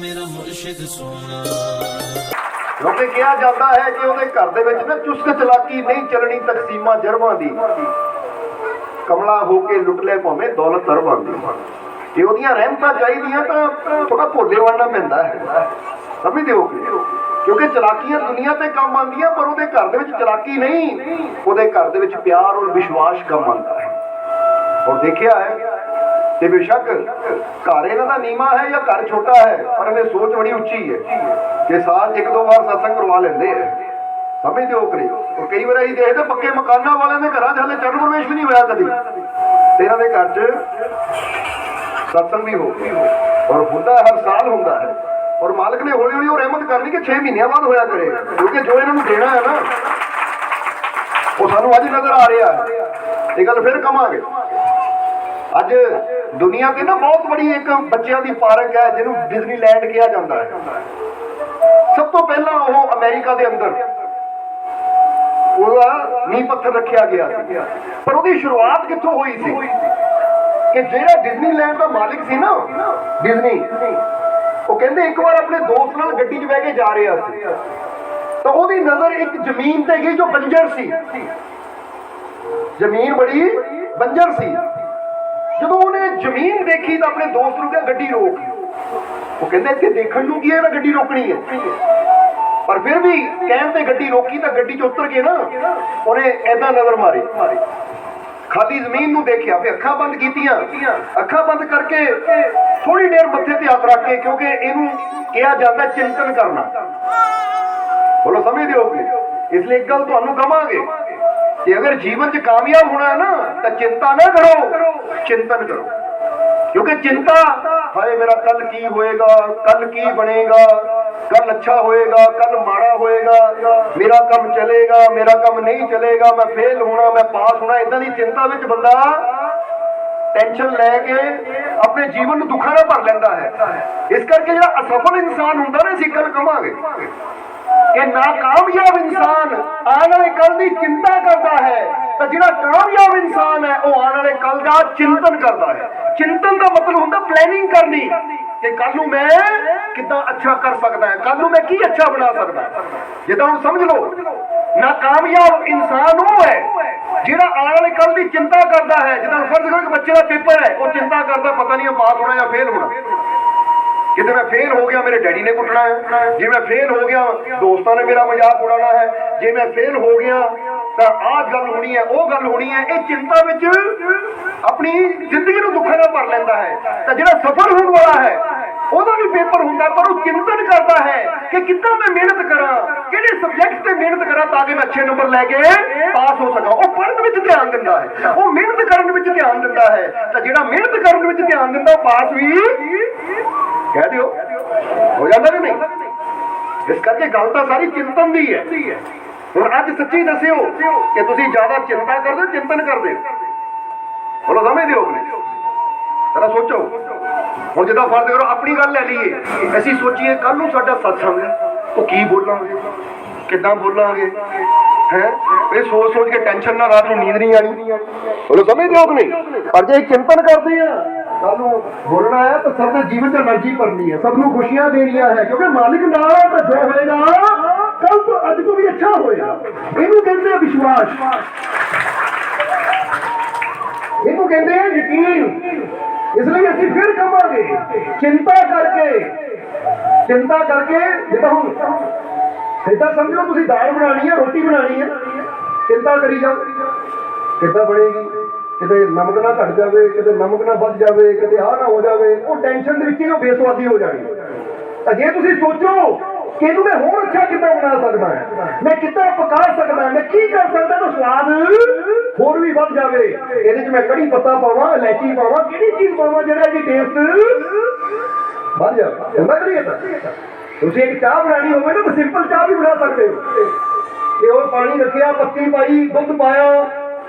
मेरा मुर्शिद सोना। ਕਿਉਂਕਿ ਕਿਹਾ ਜਾਂਦਾ ਹੈ ਕਿ ਉਹਦੇ ਘਰ ਦੇ ਵਿੱਚ ਨਾ ਚੁਸਤ ਚਲਾਕੀ ਨਹੀਂ ਚੱਲਣੀ ਤਕਸੀਮਾਂ ਜਰਮਾਂ ਦੀ, ਕਮਲਾ ਹੋ ਕੇ ਲੁੱਟ ਲੈ ਭਾਵੇਂ ਦੌਲਤ ਅਰਬਾਂ ਦੀ। ਜੇ ਉਹਦੀਆਂ ਰਹਿਮਤਾਂ ਚਾਹੀਦੀਆਂ ਤਾਂ ਥੋੜਾ ਭੋਲੇ ਬਣਨਾ ਪੈਂਦਾ ਹੈ, ਸਮਝਦੇ ਹੋ? ਕਿਉਂਕਿ ਚਲਾਕੀਆਂ ਦੁਨੀਆ ਤੇ ਕੰਮ ਆਉਂਦੀਆਂ, ਪਰ ਉਹਦੇ ਘਰ ਦੇ ਵਿੱਚ ਚਲਾਕੀ ਨਹੀਂ, ਉਹਦੇ ਘਰ ਦੇ ਵਿੱਚ ਪਿਆਰ ਔਰ ਵਿਸ਼ਵਾਸ ਕੰਮ ਆਉਂਦਾ ਹੈ। ਔਰ ਦੇਖਿਆ ਹੈ ਤੇ ਬੇਸ਼ੱਕ ਘਰ ਇਹਨਾਂ ਦਾ ਨੀਵਾਂ ਹੈ ਜਾਂ ਘਰ ਛੋਟਾ ਹੈ, ਪਰ ਇਹਦੀ ਸੋਚ ਬੜੀ ਉੱਚੀ ਹੈ ਕਿ ਸਾਲ 'ਚ 1-2 ਵਾਰ ਸਤਸੰਗ ਕਰਵਾ ਲੈਂਦੇ ਹੈ, ਸਮਝਦੇ ਹੋ ਕਰੀ? ਔਰ ਕਈ ਵਾਰ ਅਸੀਂ ਦੇਖਦੇ ਪੱਕੇ ਮਕਾਨਾਂ ਵਾਲਿਆਂ ਦੇ ਘਰਾਂ 'ਚ ਹਾਲੇ ਚਰਨ ਪ੍ਰਵੇਸ਼ ਵੀ ਨਹੀਂ ਹੋਇਆ ਕਦੀ, ਤੇ ਇਹਨਾਂ ਦੇ ਘਰ 'ਚ ਸਤਸੰਗ ਵੀ ਹੋ ਔਰ ਹੁੰਦਾ ਹਰ ਸਾਲ ਹੁੰਦਾ ਹੈ। ਔਰ ਮਾਲਕ ਨੇ ਹੌਲੀ ਹੌਲੀ ਉਹ ਰਹਿਮਤ ਕਰਨੀ ਕਿ 6 ਮਹੀਨਿਆਂ ਬਾਅਦ ਹੋਇਆ ਕਰੇਗਾ, ਕਿਉਂਕਿ ਜੋ ਇਹਨਾਂ ਨੂੰ ਦੇਣਾ ਹੈ ਨਾ ਉਹ ਸਾਨੂੰ ਅੱਜ ਨਜ਼ਰ ਆ ਰਿਹਾ ਹੈ। ਇਹ ਗੱਲ ਫਿਰ ਕਵਾਂਗੇ। ਅੱਜ ਦੁਨੀਆ ਤੇ ਨਾ ਬਹੁਤ ਬੜੀ ਇੱਕ ਬੱਚਿਆਂ ਦੀ ਪਾਰਕ ਹੈ ਜਿਹਨੂੰ ਡਿਜ਼ਨੀਲੈਂਡ ਕਿਹਾ ਜਾਂਦਾ ਹੈ। ਸਭ ਤੋਂ ਪਹਿਲਾਂ ਉਹ ਅਮਰੀਕਾ ਦੇ ਅੰਦਰ ਉਹਦਾ ਨੀਂਹ ਪੱਥਰ ਰੱਖਿਆ ਗਿਆ ਸੀ, ਪਰ ਉਹਦੀ ਸ਼ੁਰੂਆਤ ਕਿੱਥੋਂ ਹੋਈ ਸੀ ਕਿ ਜਿਹੜਾ ਡਿਜ਼ਨੀਲੈਂਡ ਦਾ ਮਾਲਿਕ ਸੀ ਨਾ, ਡਿਜ਼ਨੀ, ਉਹ ਕਹਿੰਦੇ ਇੱਕ ਵਾਰ ਆਪਣੇ ਦੋਸਤ ਨਾਲ ਗੱਡੀ 'ਚ ਬਹਿ ਕੇ ਜਾ ਰਿਹਾ ਸੀ ਤਾਂ ਉਹਦੀ ਨਜ਼ਰ ਇੱਕ ਜ਼ਮੀਨ ਤੇ ਗਈ ਜੋ ਬੰਜਰ ਸੀ। ਜ਼ਮੀਨ ਬੜੀ ਬੰਜਰ ਸੀ। ਜਦੋਂ ਉਹਨੇ ਜ਼ਮੀਨ ਦੇਖੀ ਤਾਂ ਆਪਣੇ ਦੋਸਤ ਨੂੰ ਕਿਹਾ ਗੱਡੀ ਰੋਕ। ਉਹ ਕਹਿੰਦਾ ਇੱਥੇ ਦੇਖਣ ਨੂੰ ਕੀ ਹੈ, ਨਾ ਗੱਡੀ ਰੋਕਣੀ ਹੈ। ਪਰ ਫਿਰ ਵੀ ਕਹਿਣ ਤੇ ਗੱਡੀ ਰੋਕੀ ਤਾਂ ਗੱਡੀ 'ਚ ਉਤਰ ਕੇ ਨਾ ਉਹਨੇ ਏਦਾਂ ਨਜ਼ਰ ਮਾਰੀ, ਖਾਲੀ ਜ਼ਮੀਨ ਨੂੰ ਦੇਖਿਆ, ਫਿਰ ਅੱਖਾਂ ਬੰਦ ਕੀਤੀਆਂ। ਅੱਖਾਂ ਬੰਦ ਕਰਕੇ ਥੋੜੀ ਦੇਰ ਮੱਥੇ ਤੇ ਹੱਥ ਰੱਖ ਕੇ, ਕਿਉਂਕਿ ਇਹਨੂੰ ਕਿਹਾ ਜਾਂਦਾ ਚਿੰਤਨ ਕਰਨਾ। ਬੋਲੋ ਸਮਝਦੇ ਹੋ? ਇਸ ਲਈ ਇੱਕ ਗੱਲ ਤੁਹਾਨੂੰ ਕਵਾਂਗੇ ਕਿ ਅਗਰ ਜੀਵਨ 'ਚ ਕਾਮਯਾਬ ਹੋਣਾ ਹੈ ਨਾ ਤਾਂ ਚਿੰਤਾ ਨਾ ਕਰੋ, ਚਿੰਤਨ ਕਰੋ। ਕਿਉਂਕਿ ਚਿੰਤਾ, ਹਾਏ ਮੇਰਾ ਕੱਲ ਕੀ ਹੋਏਗਾ, ਕੱਲ ਕੀ ਬਣੇਗਾ, ਕੱਲ ਅੱਛਾ ਹੋਏਗਾ, ਕੱਲ ਮਾੜਾ ਹੋਏਗਾ, ਮੇਰਾ ਕੰਮ ਚਲੇਗਾ, ਮੇਰਾ ਕੰਮ ਨਹੀਂ ਚਲੇਗਾ, ਮੈਂ ਫੇਲ ਹੋਣਾ, ਮੈਂ ਪਾਸ ਹੋਣਾ, ਇਦਾਂ ਦੀ ਚਿੰਤਾ ਵਿੱਚ ਬੰਦਾ ਟੈਨਸ਼ਨ ਲੈ ਕੇ ਆਪਣੇ ਜੀਵਨ ਨੂੰ ਦੁੱਖਾਂ ਨਾਲ ਭਰ ਲੈਂਦਾ ਹੈ। ਇਸ ਕਰਕੇ ਜਿਹੜਾ ਅਸਫਲ ਇਨਸਾਨ ਹੁੰਦਾ ਨਾ, ਅਸੀਂ ਗੱਲ ਕਵਾਂਗੇ ਕਿ ਨਾਕਾਮਯਾਬ ਇਨਸਾਨ ਆਉਣ ਵਾਲੇ ਕੱਲ ਦੀ ਚਿੰਤਾ ਕਰਦਾ ਹੈ, ਤਾਂ ਜਿਹੜਾ ਕਾਮਯਾਬ ਇਨਸਾਨ ਹੈ ਉਹ ਆਉਣ ਵਾਲੇ ਕੱਲ ਦਾ ਚਿੰਤਨ ਕਰਦਾ ਹੈ। ਚਿੰਤਨ ਦਾ ਮਤਲਬ ਹੁੰਦਾ ਪਲੈਨਿੰਗ ਕਰਨੀ ਕਿ ਕੱਲ ਨੂੰ ਮੈਂ ਕਿੱਦਾਂ ਅੱਛਾ ਕਰ ਸਕਦਾ ਹਾਂ, ਕੱਲ ਨੂੰ ਮੈਂ ਕੀ ਅੱਛਾ ਬਣਾ ਸਕਦਾ। ਜਿੱਦਾਂ ਹੁਣ ਸਮਝ ਲਓ, ਨਾਕਾਮਯਾਬ ਇਨਸਾਨ ਉਹ ਹੈ ਜਿਹੜਾ ਆਉਣ ਵਾਲੇ ਕੱਲ ਦੀ ਚਿੰਤਾ ਕਰਦਾ ਹੈ। ਜਿੱਦਾਂ ਫਰਜ਼ ਕਰੋ ਕਿ ਬੱਚੇ ਦਾ ਪੇਪਰ ਹੈ, ਉਹ ਚਿੰਤਾ ਕਰਦਾ ਪਤਾ ਨਹੀਂ ਪਾਸ ਹੋਣਾ ਜਾਂ ਫੇਲ ਹੋਣਾ। ਕਿਤੇ ਮੈਂ ਫੇਲ ਹੋ ਗਿਆ ਮੇਰੇ ਡੈਡੀ ਨੇ ਕੁੱਟਣਾ ਹੈ, ਜੇ ਮੈਂ ਫੇਲ ਹੋ ਗਿਆ ਦੋਸਤਾਂ ਨੇ ਮੇਰਾ ਮਜ਼ਾਕ ਉਡਾਉਣਾ ਹੈ, ਜੇ ਮੈਂ ਫੇਲ ਹੋ ਗਿਆ ਤਾਂ ਆਹ ਗੱਲ ਹੋਣੀ ਹੈ, ਉਹ ਗੱਲ ਹੋਣੀ ਹੈ। ਇਹ ਚਿੰਤਾ ਵਿੱਚ ਆਪਣੀ ਜ਼ਿੰਦਗੀ ਨੂੰ ਦੁੱਖਾਂ ਨਾਲ ਭਰ ਲੈਂਦਾ ਹੈ। ਤਾਂ ਜਿਹੜਾ ਸਫਲ ਹੋਣ ਵਾਲਾ ਹੈ ਉਹਦਾ ਵੀ ਪੇਪਰ ਹੁੰਦਾ, ਪਰ ਉਹ ਚਿੰਤਨ ਕਰਦਾ ਹੈ ਕਿ ਕਿੱਦਾਂ ਮੈਂ ਮਿਹਨਤ ਕਰਾਂ, ਕਿਹੜੇ ਸਬਜੈਕਟ ਤੇ ਮਿਹਨਤ ਕਰਾਂ ਤਾਂ ਕਿ ਮੈਂ ਅੱਛੇ ਨੰਬਰ ਲੈ ਕੇ ਪਾਸ ਹੋ ਸਕਾਂ। ਉਹ ਪੜ੍ਹਨ ਵਿੱਚ ਧਿਆਨ ਦਿੰਦਾ ਹੈ, ਉਹ ਮਿਹਨਤ ਕਰਨ ਵਿੱਚ ਧਿਆਨ ਦਿੰਦਾ ਹੈ। ਤਾਂ ਜਿਹੜਾ ਮਿਹਨਤ ਕਰਨ ਵਿੱਚ ਧਿਆਨ ਦਿੰਦਾ ਉਹ ਪਾਸ ਵੀ ਕਹਿ ਦਿਓ ਹੋ ਜਾਂਦਾ ਕਿ ਨਹੀਂ। ਇਸ ਕਰਕੇ ਗੱਲ ਤਾਂ ਸਾਰੀ ਚਿੰਤਨ ਦੀ ਹੈ। ਹੁਣ ਅੱਜ ਸੱਚੀ ਦੱਸਿਓ ਕਿ ਤੁਸੀਂ ਜ਼ਿਆਦਾ ਚਿੰਤਾ ਕਰਦੇ ਹੋ, ਚਿੰਤਨ ਕਰਦੇ ਹੋ? ਬੋਲੋ ਸਮਝਦੇ ਹੋ ਕਿ ਨਹੀਂ? ਜਰਾ ਸੋਚੋ। ਹੁਣ ਜਿੱਦਾਂ ਫਰਜ਼ ਕਰੋ ਆਪਣੀ ਗੱਲ ਲੈ ਲਈਏ, ਅਸੀਂ ਸੋਚੀਏ ਕੱਲ ਨੂੰ ਸਾਡਾ ਸਤਸੰਗ ਹੈ, ਉਹ ਕੀ ਬੋਲਾਂਗੇ, ਕਿੱਦਾਂ ਬੋਲਾਂਗੇ, ਹੈ ਇਹ ਸੋਚ ਸੋਚ ਕੇ ਟੈਨਸ਼ਨ ਨਾਲ ਰਾਤ ਨੂੰ ਨੀਂਦ ਨਹੀਂ ਆਣੀ। ਬੋਲੋ ਸਮਝਦੇ ਹੋ ਕਿ ਨਹੀਂ? ਪਰ ਜੇ ਚਿੰਤਨ ਕਰਦੇ ਆ ਕੱਲ ਨੂੰ ਬੋਲਣਾ ਹੈ ਤਾਂ ਸਭ ਦੇ ਜੀਵਨ 'ਚ ਐਨਰਜੀ ਭਰਨੀ ਹੈ, ਸਭ ਨੂੰ ਖੁਸ਼ੀਆਂ ਦੇਣੀਆਂ ਹੈ, ਕਿਉਂਕਿ ਮਾਲਿਕ ਨਾਲ ਹੈ ਤਾਂ ਜੋ ਹੋਏਗਾ ਕੱਲ ਤੋਂ ਅੱਜ ਤੋਂ ਵੀ ਅੱਛਾ ਹੋਏਗਾ। ਇਹਨੂੰ ਕਹਿੰਦੇ ਆ ਵਿਸ਼ਵਾਸ, ਇਹਨੂੰ ਕਹਿੰਦੇ ਆ ਯਕੀਨ। ਇਸ ਲਈ ਅਸੀਂ ਫਿਰ ਕਹਾਂਗੇ ਚਿੰਤਾ ਕਰਕੇ ਜਿੱਦਾਂ ਹੁਣ ਏਦਾਂ ਸਮਝੋ ਤੁਸੀਂ ਦਾਲ ਬਣਾਉਣੀ ਹੈ, ਰੋਟੀ ਬਣਾਉਣੀ ਹੈ, ਚਿੰਤਾ ਕਰੀ ਜਾਓ ਕਿੱਦਾਂ ਬਣੇਗੀ, ਕਿਤੇ ਨਮਕ ਨਾ ਘਟ ਜਾਵੇ, ਕਿਤੇ ਨਮਕ ਨਾ ਵੱਧ ਜਾਵੇ, ਕਿਤੇ ਆਹ ਨਾ ਹੋ ਜਾਵੇ। ਉਹ ਟੈਨਸ਼ਨ ਦੇ ਵਿੱਚ ਹੀ ਉਹ ਬੇਸਵਾਦੀ ਹੋ ਜਾਣੀ। ਤਾਂ ਜੇ ਤੁਸੀਂ ਸੋਚੋ ਕਿ ਇਹਨੂੰ ਮੈਂ ਹੋਰ ਅੱਛਾ ਕਿੱਦਾਂ ਬਣਾ ਸਕਦਾ, ਮੈਂ ਕਿੱਦਾਂ ਪਕਾ ਸਕਦਾ, ਮੈਂ ਕੀ ਕਰ ਸਕਦਾ ਤਾਂ ਸਵਾਦ ਹੋਰ ਵੀ ਵੱਧ ਜਾਵੇ। ਇਹਦੇ 'ਚ ਮੈਂ ਕੜੀ ਪੱਤਾ ਪਾਵਾਂ, ਇਲਾਇਚੀ ਪਾਵਾਂ, ਕਿਹੜੀ ਚੀਜ਼ ਪਾਵਾਂ ਜਿਹੜਾ ਇਹਦੀ ਟੇਸਟ ਵੱਧ ਜਾਵੇ। ਹੁੰਦਾ ਕਿ ਨਹੀਂ? ਤਾਂ ਤੁਸੀਂ ਇੱਕ ਚਾਹ ਬਣਾਉਣੀ ਹੋਵੇ ਨਾ ਤਾਂ ਸਿੰਪਲ ਚਾਹ ਵੀ ਬਣਾ ਸਕਦੇ ਹੋ ਕਿ ਉਹ ਪਾਣੀ ਰੱਖਿਆ, ਪੱਤੀ ਪਾਈ, ਦੁੱਧ ਪਾਇਆ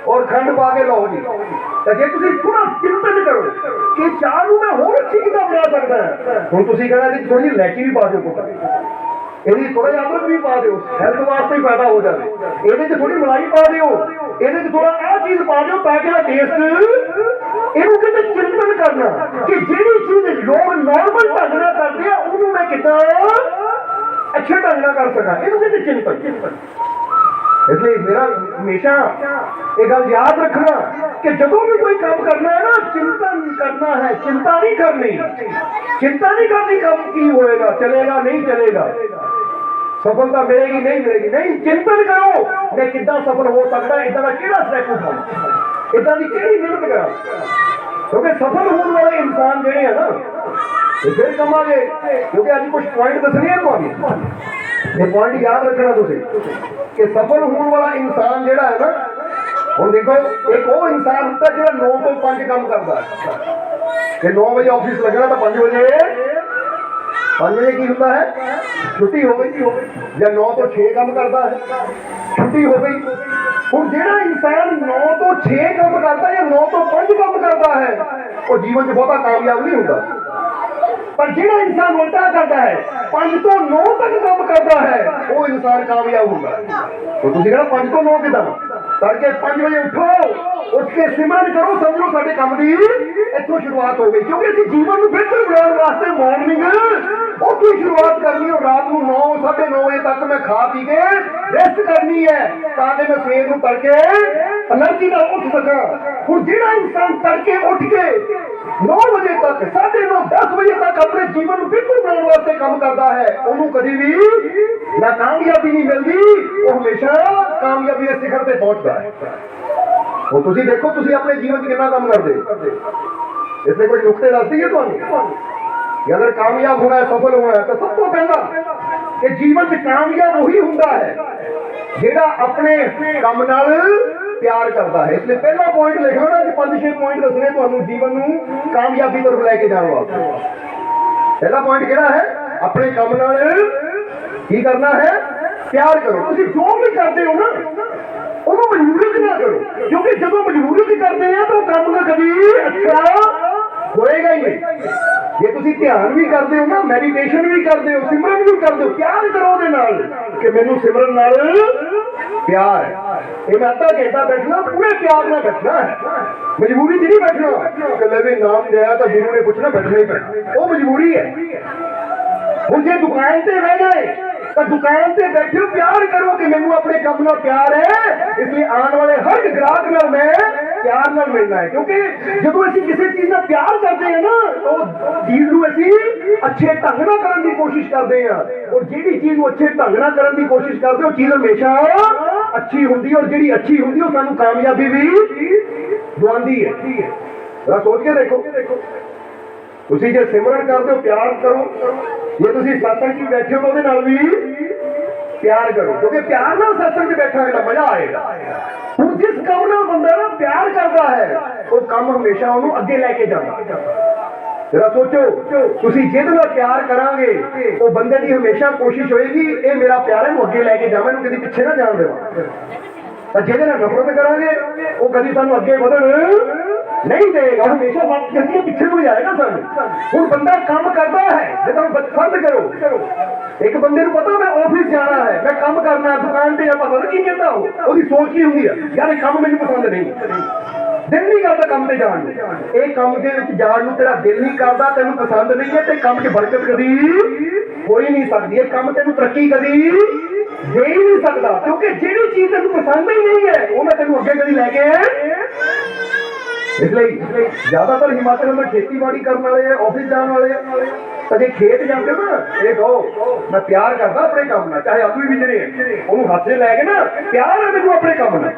ਔਰ ਖੰਡ ਪਾ ਕੇ ਲਓ ਜੀ। ਤਾਂ ਜੇ ਤੁਸੀਂ ਥੋੜਾ ਚਿੰਤਨ ਕਰੋ ਕਿ ਚਾਹ ਨੂੰ ਮੈਂ ਹੋਰ ਅੱਛੀ ਕਿੱਦਾਂ ਬਣਾ ਸਕਦਾ, ਹੁਣ ਤੁਸੀਂ ਕਹਿਣਾ ਇਹਦੀ ਥੋੜੀ ਜਿਹੀ ਇਲਾਇਚੀ ਵੀ ਪਾ ਦਿਓ, ਇਹਦੀ ਥੋੜਾ ਜਿਹਾ ਅਦਰਕ ਵੀ ਪਾ ਦਿਓ, ਹੈਲਥ ਵਾਸਤੇ ਹੀ ਫਾਇਦਾ ਹੋ ਜਾਵੇ। ਇਹਦੇ 'ਚ ਥੋੜੀ ਮਲਾਈ ਪਾ ਦਿਓ, ਇਹਦੇ 'ਚ ਥੋੜਾ ਆਹ ਚੀਜ਼ ਪਾ ਦਿਓ ਤਾਂ ਕਿ ਇਹਦਾ ਟੇਸਟ। ਇਹਨੂੰ ਕਹਿੰਦੇ ਚਿੰਤਨ ਕਰਨਾ ਕਿ ਜਿਹੜੀ ਚੀਜ਼ ਲੋਕ ਨਾਰਮਲ ਢੰਗ ਨਾਲ ਕਰਦੇ ਆ ਉਹਨੂੰ ਮੈਂ कितना अच्छे ढंग नाल कर सका, इहनूं कहंदे चिंतन। इसलिए मेरा हमेशा ये गल याद रखना कि जदों भी कोई काम करना है ना, चिंतन करना है, चिंता नहीं करनी। चिंता नहीं करनी काम की होएगा, चलेगा नहीं चलेगा, सफलता मिलेगी नहीं मिलेगी, नहीं, चिंतन करो मैं कितना सफल हो सकता, इदा का केड़ा स्टैप उठाऊं, इदा की केड़ी मेहनत करा। क्योंकि सफल होने वाले इंसान जिहड़े है ना, फिर कमांगे, क्योंकि अज कुछ पॉइंट दसने हैं तुहानूं, ये पॉइंट याद रखना तुसीं कि सफल होने वाला इंसान जिहड़ा है ना, हुण देखो एक वो इंसान होंदा जिहड़ा 9 ਤੋਂ 5 काम करता है कि 9 बजे ऑफिस लगना तो 5 बजे की होता है छुट्टी हो गई, या 9 ਤੋਂ 6 काम करता है छुट्टी हो गई। हुण जिहड़ा इंसान 9 ਤੋਂ 6 काम करता है या 9 ਤੋਂ 5 काम करता है, वो जीवन च बहुता कामयाब नहीं होता। पर जिहड़ा इंसान उल्टा करता है, 5 ਤੋਂ 9 तक काम करता है, वो इंसान कामयाब होगा। तो तुसीं कहना 5 ਤੋਂ 9 किदां? तड़के 5 बजे उठो, उठ के सिमरन करो, समझो साडे काम दी इत्थों शुरुआत हो गई। क्योंकि असीं जीवन नूं बेहतर बनाउण वास्ते मॉर्निंग उथों शुरुआत करनी है। रात नूं 9 9:30 बजे तक मैं खा पी के रेस्ट करनी है, ताकि मैं सवेर नूं तड़के एनर्जी नाल उठ सकां। हुण जिहड़ा इंसान तड़के उठ के 9 बजे तक 9:30 10 बजे तक अपने जीवन नूं बेहतर बनाउण वास्ते काम करदा है, उहनूं कदी भी ना कामयाबी नहीं मिलदी, वो हमेशा कामयाबी के शिखर ते पहुंचदा है। और तुसीं देखो तुसीं अपने जीवन च कितना काम करदे, इसलिए कोई नुक्ते दस दईए तुहानूं कि अगर कामयाब होना है, सफल होना है, तो सब तो पहला कि जीवन च कामयाब वही हुंदा है जिहड़ा अपने काम नाल प्यार करता है। इसलिए पहला पॉइंट लिख लो ना कि 5-6 पॉइंट दसने तुहानूं जीवन नूं कामयाबी तरफ लैके जाण वास्ते। पहला पॉइंट किहड़ा है? अपने काम नाल की करना है, प्यार करो। तुसीं जो भी करते हो ना, ਉਹਨੂੰ ਮਜਬੂਰੀ ਨਾ ਕਰੋ, क्योंकि ਜਦੋਂ ਮਜਬੂਰੀ करते हैं तो ਕੰਮ का कभी अच्छा होएगा ही नहीं। जे तुसीं ध्यान भी करते हो ना, मैਡੀਟੇਸ਼ਨ भी करते हो, सिमरन भी करते हो, प्यार करो ਉਹਦੇ ਨਾਲ कि मैनू सिमरन नाल प्यार है। ये मैं अद्धा घंटा बैठना, पूरे प्यार नाल बैठना है, मजबूरी च नहीं बैठना कि भी नाम लिया तो गुरु ने पूछना बैठना ही पैना, वो मजबूरी है। हुण जे दुकान से बह गए तो दुकान से बैठे हो, प्यार करो कि मैनू अपने काम नाल प्यार है, इसलिए आने वाले हर ग्राहक नाल मैं प्यार नाल मिलना है। क्योंकि जब असीं किसी चीज़ नाल प्यार करते हैं ना, तो चीज़ नूं असीं अच्छे ढंग नाल करन दी कोशिश करते हैं, और जिहड़ी चीज़ नूं अच्छे ढंग नाल करन दी कोशिश करते हो, चीज़ हमेशा अच्छी हुंदी है, और जिहड़ी अच्छी हुंदी है, सानूं कामयाबी भी दुआंदी है। जरा सोच के देखो, तुसीं जे सिमरन करते हो, प्यार करो, जे तुसीं सत्संग च बैठे हो तो ਉਹਦੇ ਨਾਲ भी प्यार करो, क्योंकि प्यार नाल सत्संग च बैठांगे तो मजा आएगा। हुण जिस काम नाल बंदा ना प्यार करता है, वो काम हमेशा ਉਹਨੂੰ ਅੱਗੇ ਲੈ ਕੇ ਜਾਂਦਾ। जरा सोचो, तुसीं जिहदे नाल प्यार करांगे, वो बंदे की हमेशा कोशिश होएगी ये मेरा प्यार है, मैं अगे लैके जावां, इहनूं कदी पिछे ना जाण देवां। तो जिहदे नाल नफरत करांगे, वो कदी सानूं अगे वधण नहीं देगा, हमेशा बात करके पीछे को जाएगा सानूं। हुण बंदा काम करता है, जदों बंद करो, एक बंदे नूं पता मैं ऑफिस जाना है, मैं काम करना दुकान ते, पता नहीं की कहता हो, उसकी सोच की होंगी है, यार काम मैनूं पसंद नहीं, दिल नहीं करता काम ते जाण नूं, ये काम दे विच जाण नूं तेरा दिल नहीं करता, तैनूं पसंद नहीं है, ते काम च बरकत कदी हो ही नहीं सकदी, ये काम तैनूं तरक्की कदी दे ही नहीं सकता। क्योंकि जिहड़ी चीज़ तैनूं पसंद ही नहीं है, वो मैं तैनूं अगे कदी लैके। इसलिए ज्यादातर हिमाचल में खेतीबाड़ी करने वाले, ऑफिस जाने वाले, कदे खेत जाते ना, ये कहो मैं प्यार करता अपने काम ना, चाहे आलू भी बिजने उन्होंने हाथ से लैके ना, प्यार है मैनूं अपने काम ना,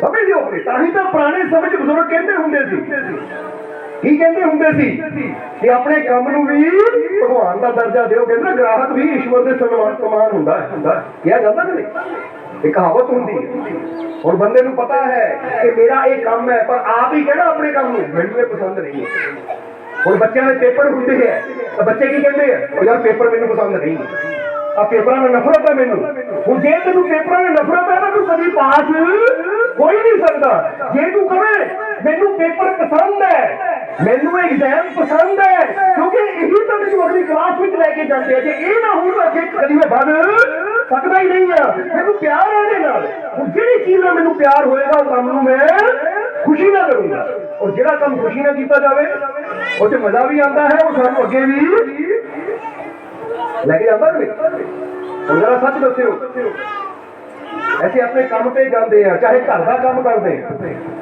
समझ लो अपने। ताही तो पुराने समय च बुजुर्ग कहते हुंदे सी, की कहते हुंदे सी कि अपने काम नूं भी भगवान का दर्जा दिओ, कहंदे ग्राहक भी ईश्वर के समान हुंदा है, किहा जांदा कि नहीं, एक कहावत होंदी है। और बंदे नूं पता है कि मेरा एक काम है, पर आप ही कहना अपने काम नूं मैनूं पसंद नहीं है। और बच्चों के पेपर होंदे है, तो बच्चे की कहते हैं यार पेपर मैनूं पसंद नहीं, आ पेपरां नाल नफरत है मैनूं। हुण जे तैनूं पेपरां नाल नफरत है ना, तूं कदी पास हो ही नहीं सकदा। जे तूं कहे मैनूं पेपर पसंद है, मैनूं एग्जाम पसंद है, क्योंकि यही तो मैनूं अगली क्लास में लैके जाते हैं, जे ये ना हो तो कदी मैं बद सकदा ही नहीं है। मैनूं प्यार है ਇਹਦੇ ਨਾਲ, हुण जिहड़ी चीज़ नाल मैनूं प्यार होएगा, उस काम नूं मैं खुशी ना करूंगा, और जिहड़ा काम खुशी ना कीता जावे, ਉਹ 'ਚ मजा भी आता है, और सानूं अगे भी लेके जाता नहीं और जरा सच दस्यो ऐसे अपने काम पे जाते हैं चाहे घर का काम करते हैं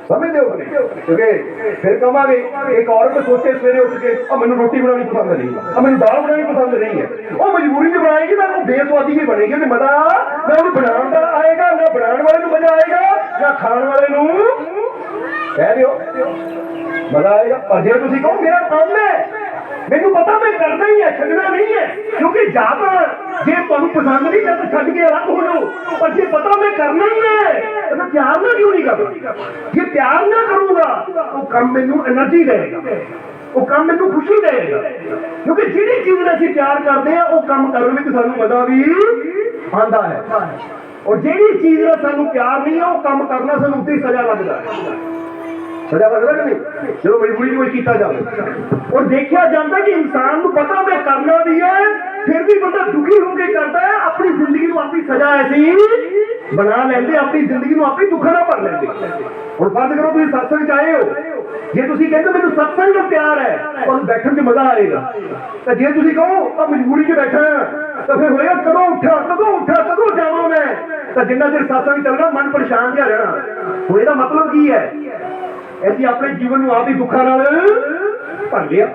समझते हो क्योंकि फिर कहांगे एक औरत सोचे सवेरे उठ के मैंने रोटी बनानी पसंद नहीं मैंने दाल बनानी पसंद नहीं है वो मजबूरी से बनाएगी तो बेसवादी भी बनेगी तो मजा ना उन्हें बनाने का आएगा ना बनाने वाले को मजा आएगा ना खाने वाले को कह रहे हो मजा आएगा और जे तुम कहो मेरा काम है मैनू पता मैं करना ही है छड्डना नहीं है क्योंकि ज्यादा जे तुहानू पसंद नहीं है तो छड्ड के अलग हो जाओ पर जे पता मैं करना ही है तो मैं प्यार ना क्यों नहीं करना ये प्यार ना करूंगा वो काम मैनू एनर्जी देगा वो काम मैनू खुशी देगा क्योंकि जिहड़ी चीज नाल असीं प्यार करते हैं वो काम करने में सानू मजा भी आंदा है और जिहड़ी चीज नाल सानू प्यार नहीं है वो काम करना सानू उत्ते सजा लगदा है सजा लगता कि नहीं चलो मजबूरी कोई किया जाए और देखा जाता कि इंसान को पता मैं करना भी है फिर भी बंदा दुखी होकर करता है अपनी जिंदगी को अपनी सजा ऐसी बना लेंगे अपनी जिंदगी को अपनी दुखा ना भर लेंगे और फर्ज करो तुम सत्संग आए हो जे तुम कहते मैं सत्संग का प्यार है और बैठने से मजा आएगा तो जे तुम कहो मजबूरी से बैठा तो फिर होएगा कदों जावा मैं तो जिन्ना चिर सत्संग चलना मन परेशान जिहा रहना हुण इहदा मतलब की है ऐसी अपने जीवन में आप ही दुखा नाल भर लिया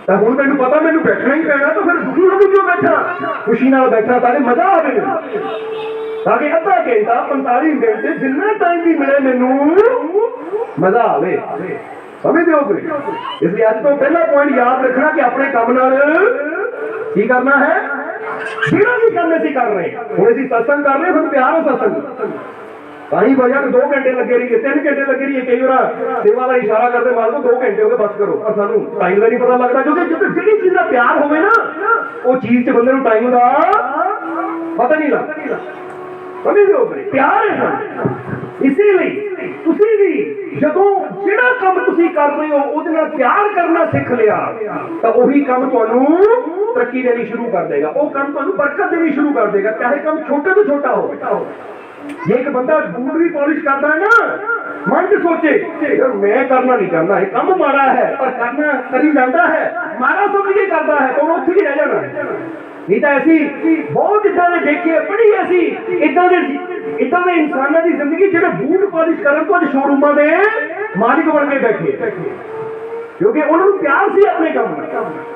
तो हुण मैनूं पता मैनूं बैठना ही पैना तो फिर दुखी होकर क्यों बैठा खुशी नाल बैठा ताकि मजा आवे ताकि अद्धा घंटा 45 मिनट जिन्ना टाइम भी मिले मैनूं मजा आवे समझते हो कोई इसलिए अज तो पहला पॉइंट याद रखना कि अपने काम नाल की करना है जिहड़ा भी काम असीं कर रहे हैं हुण असीं सत्संग कर रहे हैं प्यार है सत्संग कहीं वजह 2 घंटे लगे रही है 3 घंटे लगे रही है कई बार सेवा का इशारा करते मान लो 2 घंटे हो गए बस करो और सानू टाइम का नहीं पता लगता क्योंकि जिहड़ी चीज का प्यार हो ना वो चीज से बंदे टाइम का पता नहीं लगता समझते हो प्यार है सानू इसीलिए तुसीं भी जदों जिहड़ा काम तुसीं कर रहे हो उहदे नाल प्यार करना सीख लिया तो वही काम तुहानू तरक्की देनी शुरू कर देगा वो काम तुहानू बरकत देनी शुरू कर देगा चाहे काम छोटे तो छोटा हो ये एक बंदा बूट भी पॉलिश करता है ना मन से सोचे यार मैं करना नहीं चाहता है काम माड़ा है पर करना करी जाता है माड़ा समझ के करता है तो उत्थे ही रह जाना है नहीं तो ऐसी बहुत इदा दे देखे बड़ी ऐसी इदा दे इंसानों की जिंदगी जो बूट पॉलिश करन तो अज शोरूमां दे मालिक बन के बैठे क्योंकि उन्होंने प्यार से अपने काम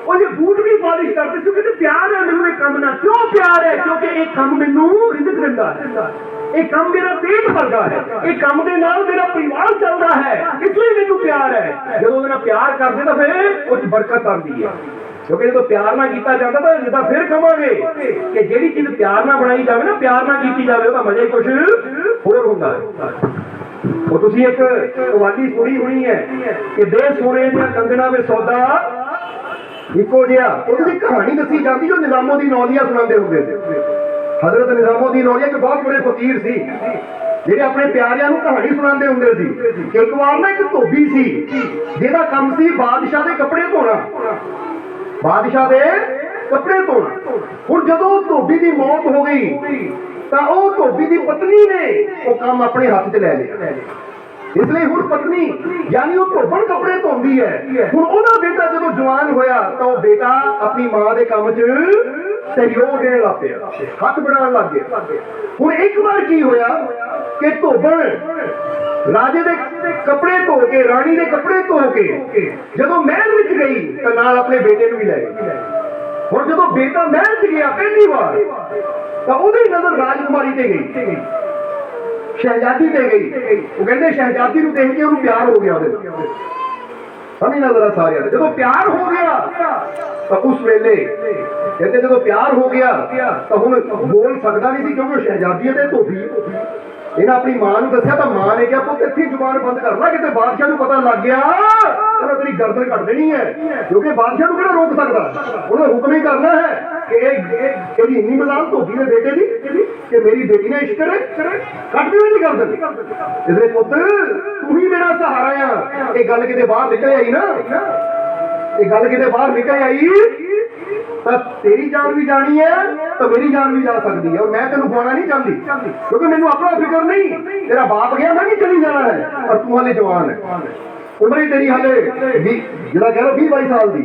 और ये बूट भी पॉलिश करते क्योंकि प्यार है मैनू काम ना क्यों प्यार है क्योंकि एक काम मैनू रिजक दिंदा है एक काम मेरा पेट भरदा है एक काम दे नाल मेरा परिवार चलता है इसलिए मैनू प्यार है जब मेरा प्यार करते तो फिर कुछ बरकत आती है क्योंकि जो प्यार ना किया जाता तो जिदा फिर कहांगे कि जिहड़ी चीज प्यार ना बनाई जाए ना प्यार ना की जाए तो मजा ही कुछ होर हुंदा है वो तुसी एक कवाली सुनी हुई है कि दे सोने दियां कंगना में सौदा इको जिहा उहदी कहानी दसी जाती जो निजामुद्दीन औलिया सुनाते होंगे हजरत निजामुद्दीन औलिया के बहुत बड़े फकीर सी ਜਿਹੜੇ ਆਪਣੇ ਪਿਆਰਿਆਂ ਨੂੰ ਕਹਾਣੀ ਸੁਣਾਉਂਦੇ ਹੁੰਦੇ ਸੀ ਇੱਕ ਵਾਰ ਨਾ ਇੱਕ ਧੋਬੀ ਸੀ ਜਿਹਦਾ ਕੰਮ ਸੀ ਬਾਦਸ਼ਾਹ ਦੇ ਕੱਪੜੇ ਧੋਣਾ ਬਾਦਸ਼ਾਹ ਦੇ ਕੱਪੜੇ ਧੋਣਾ ਹੁਣ ਜਦੋਂ ਧੋਬੀ ਦੀ ਮੌਤ ਹੋ ਗਈ ਤਾਂ ਉਹ ਧੋਬੀ ਦੀ ਪਤਨੀ ਨੇ ਉਹ ਕੰਮ ਆਪਣੇ ਹੱਥ 'ਚ ਲੈ ਲਿਆ ਇਸ ਲਈ ਹੁਣ ਪਤਨੀ ਯਾਨੀ ਉਹ ਧੋਬਣ ਕੱਪੜੇ ਧੋਂਦੀ ਹੈ ਹੁਣ ਉਹਦਾ ਬੇਟਾ ਜਦੋਂ ਜਵਾਨ ਹੋਇਆ ਤਾਂ ਉਹ ਬੇਟਾ ਆਪਣੀ ਮਾਂ ਦੇ ਕੰਮ 'ਚ ਸਹਿਯੋਗ ਦੇਣ ਲੱਗ ਪਿਆ ਹੱਥ ਬਣਾਉਣ ਲੱਗ ਗਿਆ ਹੁਣ ਇੱਕ ਵਾਰ ਕੀ ਹੋਇਆ ਕਿ ਧੋਬਣ ਰਾਜੇ ਦੇ ਕੱਪੜੇ ਧੋ ਕੇ ਰਾਣੀ ਦੇ ਕੱਪੜੇ ਧੋ ਕੇ ਜਦੋਂ ਮਹਿਲ ਵਿੱਚ ਗਈ ਤਾਂ ਨਾਲ ਆਪਣੇ ਬੇਟੇ ਨੂੰ ਵੀ ਲੈ ਗਈ ਹੁਣ ਜਦੋਂ ਬੇਟਾ ਮਹਿਲ 'ਚ ਗਿਆ ਪਹਿਲੀ ਵਾਰ ਤਾਂ ਉਹਦੀ ਨਜ਼ਰ ਰਾਜਕੁਮਾਰੀ ਤੇ ਗਈ ਸ਼ਹਿਜ਼ਾਦੀ ਤੇ ਗਈ ਉਹ ਕਹਿੰਦੇ ਸ਼ਹਿਜ਼ਾਦੀ ਨੂੰ ਦੇਖ ਕੇ ਉਹਨੂੰ ਪਿਆਰ ਹੋ ਗਿਆ ਉਹਦੇ ਸਮਝ ਨਾ ਜ਼ਰਾ ਸਾਰਿਆਂ ਦਾ ਜਦੋਂ ਪਿਆਰ ਹੋ ਗਿਆ ਤਾਂ ਉਸ ਵੇਲੇ ਕਹਿੰਦੇ ਜਦੋਂ ਪਿਆਰ ਹੋ ਗਿਆ ਤਾਂ ਹੁਣ ਬੋਲ ਸਕਦਾ ਨਹੀਂ ਸੀ ਕਿਉਂਕਿ ਉਹ ਸ਼ਹਿਜ਼ਾਦੀ ਤੇ ਧੋਬੀ ਇਹਨਾਂ ਆਪਣੀ ਮਾਂ ਨੂੰ ਦੱਸਿਆ ਤਾਂ ਮਾਂ ਨੇ ਕਿਹਾ ਪੁੱਤ ਇੱਥੇ ਜ਼ੁਬਾਨ ਬੰਦ ਕਰ ਲੈ ਕਿਤੇ ਬਾਦਸ਼ਾਹ ਨੂੰ ਪਤਾ ਲੱਗ ਗਿਆ ਤਾਂ ਤੇਰੀ ਗਰਦਨ ਕੱਟ ਦੇਣੀ ਹੈ ਕਿਉਂਕਿ ਬਾਦਸ਼ਾਹ ਨੂੰ ਕਿਹੜਾ ਰੋਕ ਸਕਦਾ ਉਹਨੇ ਹੁਕਮ ਹੀ ਕਰਨਾ ਹੈ ਕਿ ਇਹਦੀ ਇੰਨੀ ਮਜ਼ਾਕ ਧੋਬੀ ਦੇ ਬੇਟੇ ਦੀ ਕਿ ਮੇਰੀ ਬੇਟੀ ਨੇ ਇਸ਼ਕ ਕਰੇ ਕੱਟ ਦੇਣੀ ਨਹੀਂ ਗਰਦਨ ਇਹਦੇ ਪੁੱਤ ਤੂੰ ਹੀ ਮੇਰਾ ਸਹਾਰਾ ਆ ਇਹ ਗੱਲ ਕਿਤੇ ਬਾਹਰ ਨਿਕਲ ਆਈ ਨਾ ਇਹ ਗੱਲ ਕਿਤੇ ਬਾਹਰ ਨਿਕਲ ਆਈ ਤਾਂ ਤੇਰੀ ਜਾਨ ਵੀ ਜਾਣੀ ਹੈ ਤਾਂ ਮੇਰੀ ਜਾਨ ਵੀ ਜਾ ਸਕਦੀ ਹੈ ਔਰ ਮੈਂ ਤੈਨੂੰ ਖਵਾਉਣਾ ਨਹੀਂ ਚਾਹੁੰਦੀ ਕਿਉਂਕਿ ਮੈਨੂੰ ਆਪਣਾ ਫਿਕਰ ਨਹੀਂ ਤੇਰਾ ਬਾਪ ਗਿਆ ਮੈਂ ਵੀ ਚਲੀ ਜਾਣਾ ਹੈ ਔਰ ਤੂੰ ਹਾਲੇ ਜਵਾਨ ਹੈ ਉਮਰ ਹੀ ਤੇਰੀ ਹਾਲੇ ਜਿਹੜਾ ਕਹਿ ਲੋ 20-22 ਸਾਲ ਦੀ,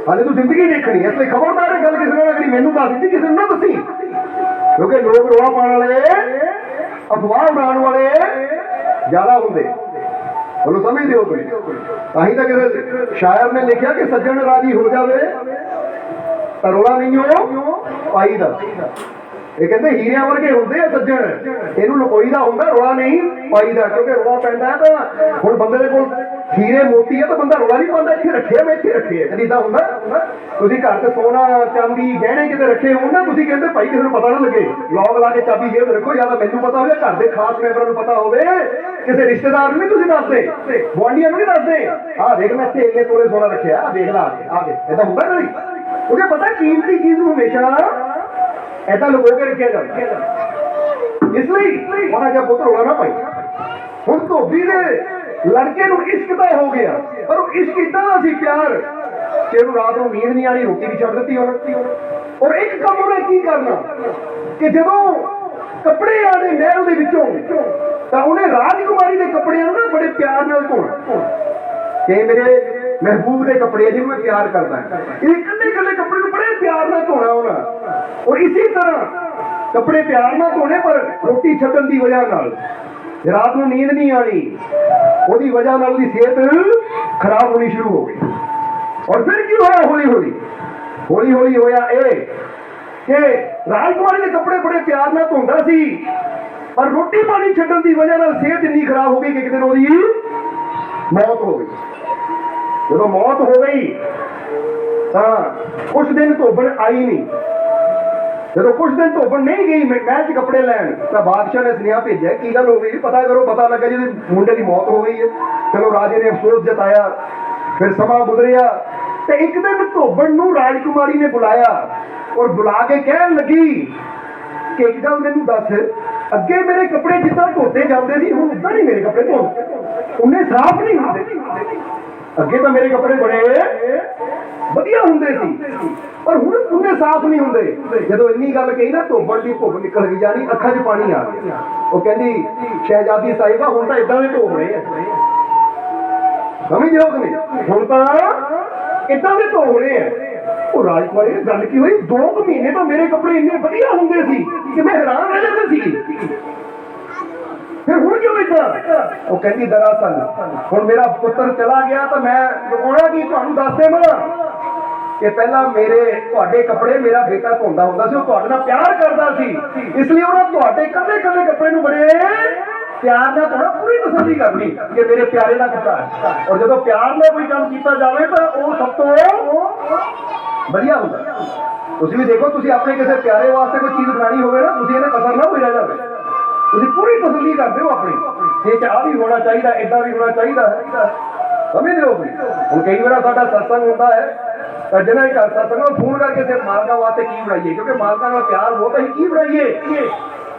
ਹਾਲੇ ਤੂੰ ਜ਼ਿੰਦਗੀ ਦੇਖਣੀ ਹੈ। ਇਸ ਲਈ ਖਬਰਦਾਰ ਇਹ ਗੱਲ ਕਿਸੇ ਨਾਲ ਕਰੀ, ਮੈਨੂੰ ਦੱਸ ਦਿੱਤੀ, ਕਿਸੇ ਨੂੰ ਨਾ ਦੱਸੀ, ਕਿਉਂਕਿ ਲੋਕ ਰੋਲਾ ਪਾਉਣ ਵਾਲੇ, ਅਫਵਾਹ ਉਡਾਉਣ ਵਾਲੇ ਜ਼ਿਆਦਾ ਹੁੰਦੇ। ਉਹਨੂੰ ਸਮਝਦੇ ਹੋ ਤੁਸੀਂ? ਤਾਂ ਹੀ ਤਾਂ ਕਿਸੇ ਸ਼ਾਇਰ ਨੇ ਲਿਖਿਆ ਕਿ ਸੱਜਣ ਰਾਜੀ ਹੋ ਜਾਵੇ ਤਾਂ ਰੋਲਾ ਨਹੀਂ ਹੋ ਪਾਈਦਾ। ਇਹ ਕਹਿੰਦੇ ਹੀਰਿਆਂ ਵਰਗੇ ਹੁੰਦੇ ਆ ਸੱਜਣ, ਇਹਨੂੰ ਲੁਕੋਈ ਦਾ ਹੁੰਦਾ, ਰੋਲਾ ਨਹੀਂ ਪਾਈਦਾ। ਕਿਉਂਕਿ ਰੋਲਾ ਪੈਂਦਾ ਤਾਂ ਹੁਣ ਬੰਦੇ ਦੇ ਕੋਲ ਹੀਰੇ ਮੋਤੀ ਆ ਤਾਂ ਬੰਦਾ ਰੋਲਾ ਨਹੀਂ ਪਾਉਂਦਾ, ਇੱਥੇ ਰੱਖਿਆ ਮੈਂ ਇੱਥੇ ਰੱਖੇ। ਕਦੀ ਤਾਂ ਹੁੰਦਾ ਤੁਸੀਂ ਘਰ 'ਚ ਸੋਨਾ ਚਾਂਦੀ ਗਹਿਣੇ ਕਿਤੇ ਰੱਖੇ ਹੋਣ ਨਾ, ਤੁਸੀਂ ਕਹਿੰਦੇ ਭਾਈ ਕਿਸੇ ਨੂੰ ਪਤਾ ਨਾ ਲੱਗੇ, ਲੌਕ ਲਾ ਕੇ ਚਾਬੀ ਜੇਬ ਰੱਖੋ, ਜਾਂ ਤਾਂ ਮੈਨੂੰ ਪਤਾ ਹੋਵੇ, ਘਰ ਦੇ ਖਾਸ ਮੈਂਬਰਾਂ ਨੂੰ ਪਤਾ ਹੋਵੇ, ਕਿਸੇ ਰਿਸ਼ਤੇਦਾਰ ਨੂੰ ਨਹੀਂ ਤੁਸੀਂ ਦੱਸਦੇ, ਗੁਆਂਢੀਆਂ ਨੂੰ ਨਹੀਂ ਦੱਸਦੇ। ਆਹ ਦੇਖ ਮੈਂ ਇੱਥੇ ਇੰਨੇ ਤੋਲੇ ਸੋਨਾ ਰੱਖਿਆ, ਦੇਖ ਲਾ ਆ ਕੇ। ਏਦਾਂ ਹੁੰਦਾ ਨਹੀਂ, ਕਿਉਂਕਿ ਪਤਾ ਕੀਮਤੀ ਚੀਜ਼ ਨੂੰ ਹਮੇਸ਼ਾ ऐसा लुको के रखा जाता। इसलिए वहां जब पुत्र रोला ना पाई। हुण धोबी दे लड़के नूं इश्क तो हो गया, पर इश्क इतना दा सी प्यार कि रात को नींद नहीं आनी, रोटी भी छड़ दी उन्हें। और एक काम उन्हें की करना कि जदों कपड़े आने महल दे विचों तां उन्हें राजकुमारी दे कपड़े ना बड़े प्यार नाल धोना कि मेरे महबूब के कपड़े जिन्होंने मैं प्यार करता है, ये कल्ले कल्ले कपड़े को बड़े प्यार ना धोना होना। और इसी तरह कपड़े प्यार ना धोने पर रोटी छड्डन की वजह नाल रात को नींद नहीं आनी, ओदी वजह नाल ओदी सेहत खराब होनी शुरू हो गई। और फिर की होया, हौली हौली होया ए कि राजकुमारी के कपड़े बड़े प्यार ना धोंदा सी, पर रोटी पानी छड्डन की वजह नाल सेहत इन्नी खराब हो गई कि एक दिन ओदी मौत हो गई। जब मौत हो गई तो कुछ दिन धोबन आई नहीं। जब कुछ दिन धोबन नहीं गई महल च कपड़े लैन, तो बादशाह ने सुनिया भेजा की गल हो गई, पता करो। पता लगा जी मुंडे की मौत हो गई है। चलो राजे ने अफसोस जताया, फिर समा गुजरिया तो एक दिन धोबन नूं राजकुमारी ने बुलाया और बुला के कहन लगी कि एक गल मैनूं दस, अगे मेरे कपड़े जिद्दां धोते जाते सी हुण उदां नहीं मेरे कपड़े धोते, उन्हें साफ नहीं होंदे। अगे तो मेरे कपड़े बड़े वधिया हुंदे सी, पर हुण उन्हें साफ नहीं होंदे। जदों इन्नी गल कही ना धोबन दी भुख निकल गई, जानी अखां 'च पानी आ गया। वो कहंदी शहजादी साहिबा हुण तां इदां दे धोने आ, समझ रहे हो कि नहीं? हुण तां इदां दे धोने आ। ਉਹ ਰਾਜकुमारी ने गल की हुई, 2 महीने तो मेरे कपड़े इन्ने वधिया होंदे सी कि मैं हैरान रह जांदी सी, फिर हुण क्यों इदां? वो कहंदी दरअसल हुण मेरा पुत्र चला गया तो मैं लुकाउणा की तुहानूं दस देवां कि पहला मेरे तुहाडे कपड़े मेरा बेटा धोंदा हुंदा सी, वो तुहाडे नाल प्यार करदा सी, इसलिए उन्हें तुहाडे कल्ले कल्ले कपड़े नूं बड़े प्यार नाल धोना, पूरी तसल्ली करनी कि मेरे प्यारे दा कपड़ा है। और जदों प्यार नाल कोई काम कीता जावे तो वो सब तो वधिया हुंदा। तुसीं भी देखो, तुसीं अपने किसी प्यारे वास्ते कोई चीज़ बनानी होवे ना, तुसीं इहदे कसर ना होई रह जावे, तुसीं पूरी तसल्ली करदे हो अपनी कि आ भी होना चाहिए, इदां भी होना चाहिए। समझदे हो? हुण कई बार साडा सत्संग हुंदा है, जिन्हां घर सत्संग फोन करके सिर्फ मालकां वास्ते की बनाइए, क्योंकि मालकां नाल प्यार बहुत है, की बनाइए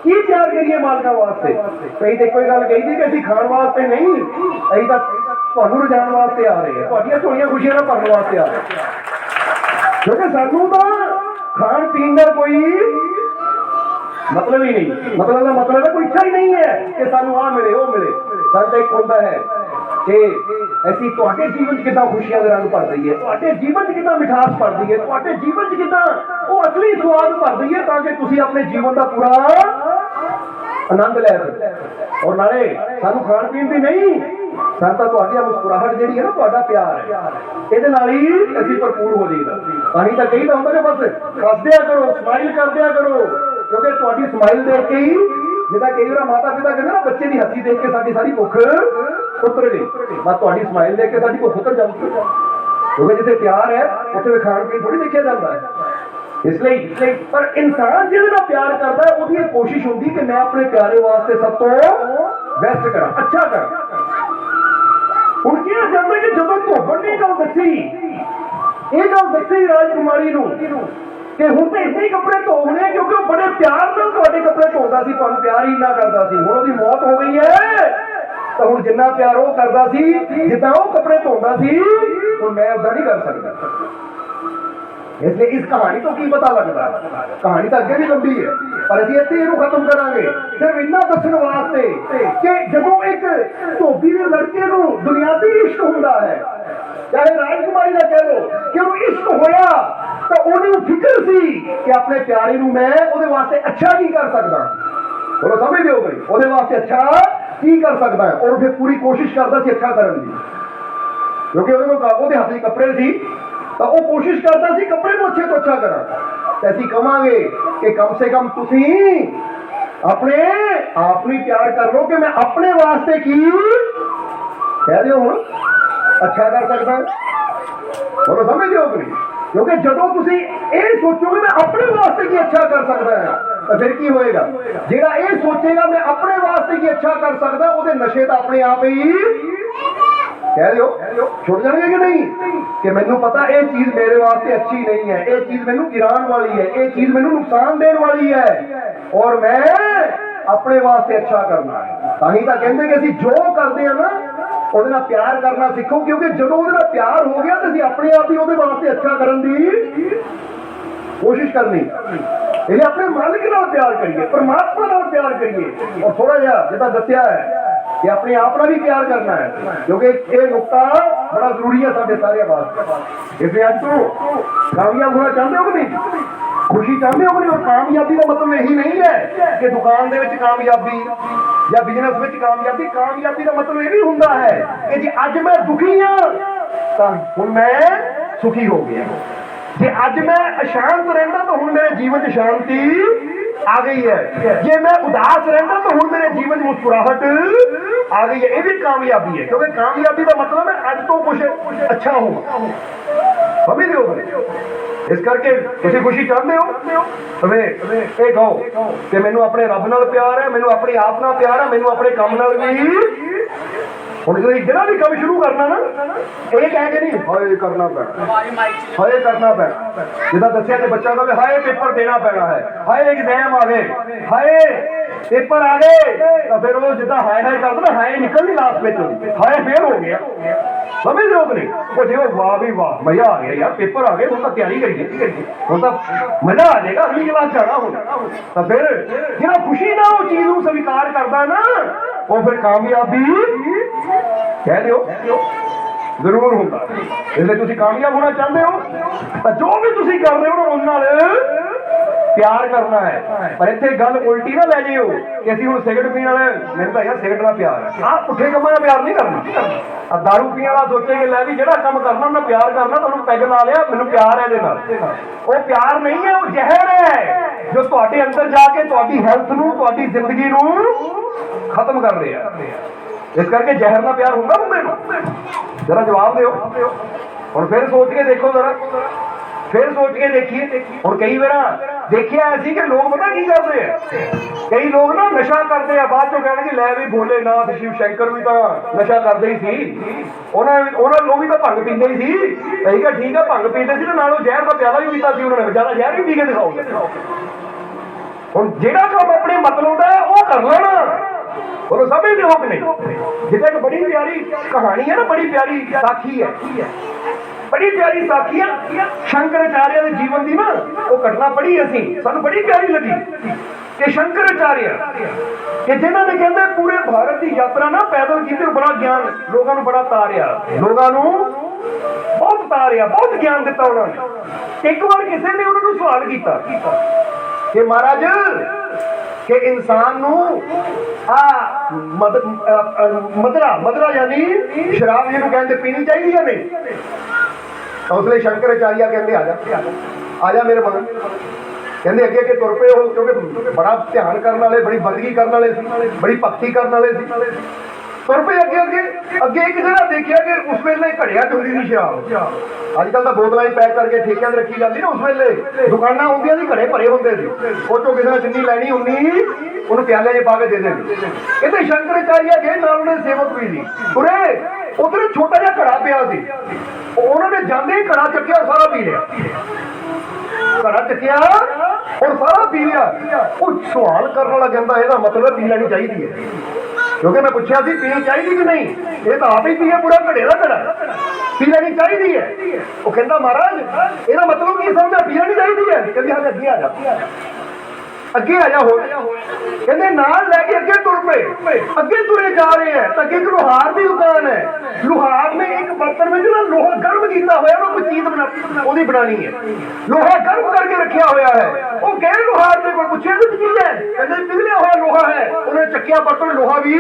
की प्यार करिए मालकां वास्ते। कई तो कोई गल कही थी कि असीं खाण वास्ते नहीं, असीं तां तुहानूं रजाउण वास्ते आ रहे हैं, तुहाडीआं झोलियां खुशियां नाल भरन वास्ते आ रहे हैं, क्योंकि सानूं तां खाण पीण दा कोई मतलब ही नहीं। मतलब का मतलब है कोई इच्छा ही नहीं है कि सानूं आ मिले वो मिले। साडा एक हुंदा है कि ऐसी तुहाडे जीवन च किदां खुशियां दे रंग भर दईए, तुहाडे जीवन च किदां मिठास भर दईए, तुहाडे जीवन च किदां वो असली स्वाद भर दईए, ताकि तुसीं अपने जीवन का पूरा आनंद लै सको। और नाले सानूं खाण पीण दी नहीं, सानूं तां तुहाडी मुस्कुराहट जिहड़ी है ना, तुहाडा प्यार है, इहदे नाल ही असीं भरपूर हो जाईदा। तां तां कहीदा हुंदा कि बस हੱਸदिਆ करो, स्माइल करदिया करो, क्योंकि तुहाडी स्माइल देख के ही जिदा कई बार माता पिता कहते ना बच्चे की हंसी देख के साडी सारी भुख उतर गई, बस तुहाडी स्माइल देख के साडी भुख उतर जाती, क्योंकि जिथे प्यार है उत्थे खाण पीण थोड़ी देखिया जाता है। इसलिए पर इंसान जिहदे प्यार करता है उसकी कोशिश होती कि मैं अपने प्यारे वास्ते सब तो बेस्ट करा, अच्छा करा। हुण की जाता कि जब धोबन ने गल दसी, ये गल दसी राजकुमारी नूं कि हुण तो इदां ही कपड़े धोने, क्योंकि वो बड़े प्यार नाल तुहाडे कपड़े धोंदा सी, तुहानूं प्यार ही इन्ना करदा सी। हुण ओहदी मौत हो गई है तो हुण जिन्ना प्यार वो करदा सी, जिद्दां वो कपड़े धोंदा सी, हुण मैं उदां नहीं कर सकदा। इसलिए इस कहानी तो की पता लगता है, कहानी तो अगे भी लंबी है, पर असीं इत्थे इहनूं खत्म करांगे सिर्फ इन्ना दस्सण वास्ते कि जदों एक धोबी दे लड़के नूं दुनियावी इश्क हुंदा है, चाहे राजकुमारी का कह लो कि वो इश्क होया तो उन्हें फिक्र सी कि अपने प्यारे नूं मैं उहदे वास्ते अच्छा की कर सकदा। बोलो समझ दो भाई, उहदे वास्ते अच्छा की कर सकदा है, और फिर पूरी कोशिश करदा सी अच्छा करन दी, क्योंकि उहदे हत्थ 'च कपड़े सी तो वो कोशिश करता सी कपड़े को अच्छे तो अच्छा करा। तो असीं कहांगे कि कम से कम तुसीं अपने आप नूं प्यार कर लो कि मैं अपने वास्ते की कह दिओ हुण अच्छा कर सकदा। बोलो समझ दो कि नहीं, क्योंकि जदों तुसीं ये सोचोगे मैं अपने वास्ते की अच्छा कर सकदा है तो फिर की होएगा, जिहड़ा ये सोचेगा मैं अपने वास्ते की अच्छा कर सकदा उहदे नशे तो अपने आप ही कह दो छुट जाएंगे कि नहीं, कि मैनू पता ये चीज मेरे वास्ते अच्छी नहीं है, ये चीज मैनू गिरान वाली है, ये चीज मैनू नुकसान देने वाली है, और मैं अपने वास्ते अच्छा करना है। ताही तो कहते कि असीं जो करते हैं ना ਉਹਦੇ ਨਾਲ प्यार करना सीखो, क्योंकि ਜਦੋਂ ਉਹਦੇ ਨਾਲ प्यार हो गया तो ਅਸੀਂ अपने आप ही ਉਹਦੇ वास्ते अच्छा करन दी कोशिश करनी। इसलिए अपने मालिक नाल प्यार करिए, परमात्मा नाल प्यार करिए, और थोड़ा जिहा जिद्दां दस्सिया है कि अपने आप नाल भी प्यार करना है, क्योंकि ये नुकता बड़ा जरूरी है साडे सारे वास्ते। इसलिए अज तो कामयाब होना चाहते हो कि नहीं, खुशी चाहते हो कि नहीं, और कामयाबी का मतलब यही नहीं है कि दुकान दे विच कामयाबी या बिजनेस में कामयाबी। कामयाबी का मतलब यह भी होता है कि जी अज मैं दुखी हाँ तो हुण मैं सुखी हो गया, जे अज मैं अशांत रहता तो हुण मेरे जीवन च शांति आ गई है, जे मैं उदास रहता तो हुण मेरे जीवन में मुस्कुराहट आ गई है। ये भी कामयाबी है, क्योंकि कामयाबी का मतलब है अज तो कुछ अच्छा हो। समझ लो, इस करके तुसीं खुशी चाहते हो तो ये कहो कि मैनू अपने रब नाल प्यार है, मैनू अपने आप नाल प्यार है, मैनू अपने काम नाल भी। हुण जिहड़ा भी काम शुरू करना ना ये कह के नहीं हाए करना पैना, हाए करना पैना, जिद्दां दस्सिया कि बच्चा कहे हाए पेपर देना पैना है, हाए एग्जाम आ गए, हाए पेपर आ गए, तो फिर वो जिद्दां हाए हाए करदा ना हाए निकलदी लास्ट में हाए फेल हो गया। समझ लो कि नहीं, वो जो वाह भी वाह मजा आ गया यार पेपर आ गए, हम तो तैयारी करिए, हम तो मजा आ जाएगा अगली क्लास जाना हो। तो फिर जिहड़ा खुशी ना वो चीज को स्वीकार करदा ना वो फिर कामयाबी कह दो जरूर होगा। इसलिए तुसीं कामयाब होना चाहते हो तो जो भी तुसीं कर रहे हो ना उस नाल प्यार करना है। पर इत्थे गल उल्टी ना लै जिओ कि असीं हुण सिगरट पीण वाले मैनूं तां यार सिगरट नाल प्यार है, आह पुठे कम्मां नाल प्यार नहीं करना। दारू पीण वाला सोचे कि लै भी जिहड़ा काम करना उन्हें प्यार करना तो उन्हें पैग ला लिया मैनूं प्यार है इहदे नाल, वो प्यार नहीं है, वो जहर है जो तुहाडे अंदर जाके तुहाडी हैल्थ नूं तुहाडी जिंदगी नूं खत्म कर रहा है। इस करके जहर ना प्यार होगा बंदे को। जरा जवाब दो और फिर सोच के देखो, जरा फिर सोच के देखिए। और कई बार देखिया ऐसी कि लोग पता की करते हैं, कई लोग ना नशा करते हैं बाद चो कहने लै भी भोलेनाथ शिव शंकर भी तो नशा करते ही सी, उन्होंने लोग भी तो भंग पींदे ही सी। ठीक है भंग पींदे सी नाल जहर का प्याला भी पीता सी, उन्होंने ज्यादा जहर भी पी के दिखाओ। हुण जिहड़ा काम अपने मतलब का है वो कर लेना। बोलो समझते हो कि नहीं। जिसे एक बड़ी प्यारी कहानी है ना, बड़ी प्यारी साखी है, बड़ी प्यारी साखी है शंकराचार्य के जीवन की ना, वो घटना पढ़ी असीं सानूं बड़ी प्यारी लगी कि शंकराचार्य कि जिन्होंने कहते पूरे भारत की यात्रा ना पैदल की, बड़ा ज्ञान लोगों को बड़ा तारिया, लोगों बहुत तारिया, बहुत ज्ञान दिता उन्होंने। एक बार किसी ने उन्होंने सवाल किया कि महाराज कि इंसान मदरा यानी शराब जिन्होंने कहते पीनी चाहिए या नहीं। तो उसने शंकराचार्य कहते आजा मेरे मन, कहते अगे अगे तुर पे हो, क्योंकि बड़ा ध्यान करने वाले, बड़ी बंदगी करने वाले, बड़ी भक्ति करने वाले तुर पे अगे अगे अगे। एक जगह देखिया कि उस वेले घड़िया चुंदी थी शराब, अजकल तो बोतलों पैक करके ठेकियां रखी जाती ना, उस वेले दुकाना होंदियां सी घड़े भरे होंदे सी, वो चो किसी ने जिन्नी लैनी उन्नी उन्होंने प्याले च पा के दे देंगे। कहते शंकराचार्य गए नाल उन्हें सेवक भी थी, उरे उधर छोटा जिहा घड़ा पिया सी, उन्होंने जाते ही घड़ा चक्या और सारा पी लिया, घड़ा चक्या और सारा पी लिया। वो सवाल करने वाला कहता है मतलब पी लेनी चाहिए है, क्योंकि मैं पूछा सी पीनी चाहिए कि नहीं, ये तो आप ही पीए पूरा घड़े का घड़ा। ਪੀ ਲੈਣੀ ਚਾਹੀਦੀ ਹੈ। ਉਹ ਕਹਿੰਦਾ ਮਹਾਰਾਜ ਇਹਦਾ ਮਤਲਬ ਕੀ ਸਮਝਿਆ, ਪੀ ਲੈਣੀ ਚਾਹੀਦੀ ਹੈ? ਕਹਿੰਦੇ ਹਾਂ ਅੱਗੇ ਆ ਜਾ, ਅੱਗੇ ਆ ਜਾ। ਹੋ ਕਹਿੰਦੇ ਨਾਲ ਲੈ ਕੇ ਅੱਗੇ ਤੁਰ ਪਏ। ਅੱਗੇ ਤੁਰੇ ਜਾ ਰਹੇ ਹੈ ਤਾਂ ਅੱਗੇ ਇੱਕ ਲੋਹਾਰ ਦੀ ਦੁਕਾਨ ਹੈ। ਲੋਹਾਰ ਨੇ ਇੱਕ ਬਰਤਨ ਵਿੱਚ ਨਾ ਲੋਹਾ ਗਰਮ ਕੀਤਾ ਹੋਇਆ, ਉਹ ਕੋਈ ਚੀਜ਼ ਉਹਦੀ ਬਣਾਣੀ ਹੈ। ਲੋਹਾ ਗਰਮ ਕਰਕੇ ਰੱਖਿਆ ਹੋਇਆ ਹੈ। ਉਹ ਗਏ ਲੋਹਾਰ ਦੇ ਕੋਲ, ਪੁੱਛਿਆ ਵੀ ਕੀ ਹੈ? ਕਹਿੰਦੇ ਪਿਘਲਿਆ ਹੋਇਆ ਲੋਹਾ ਹੈ। ਉਹਨੇ ਚੱਕਿਆ ਬਰਤਨ, ਲੋਹਾ ਵੀ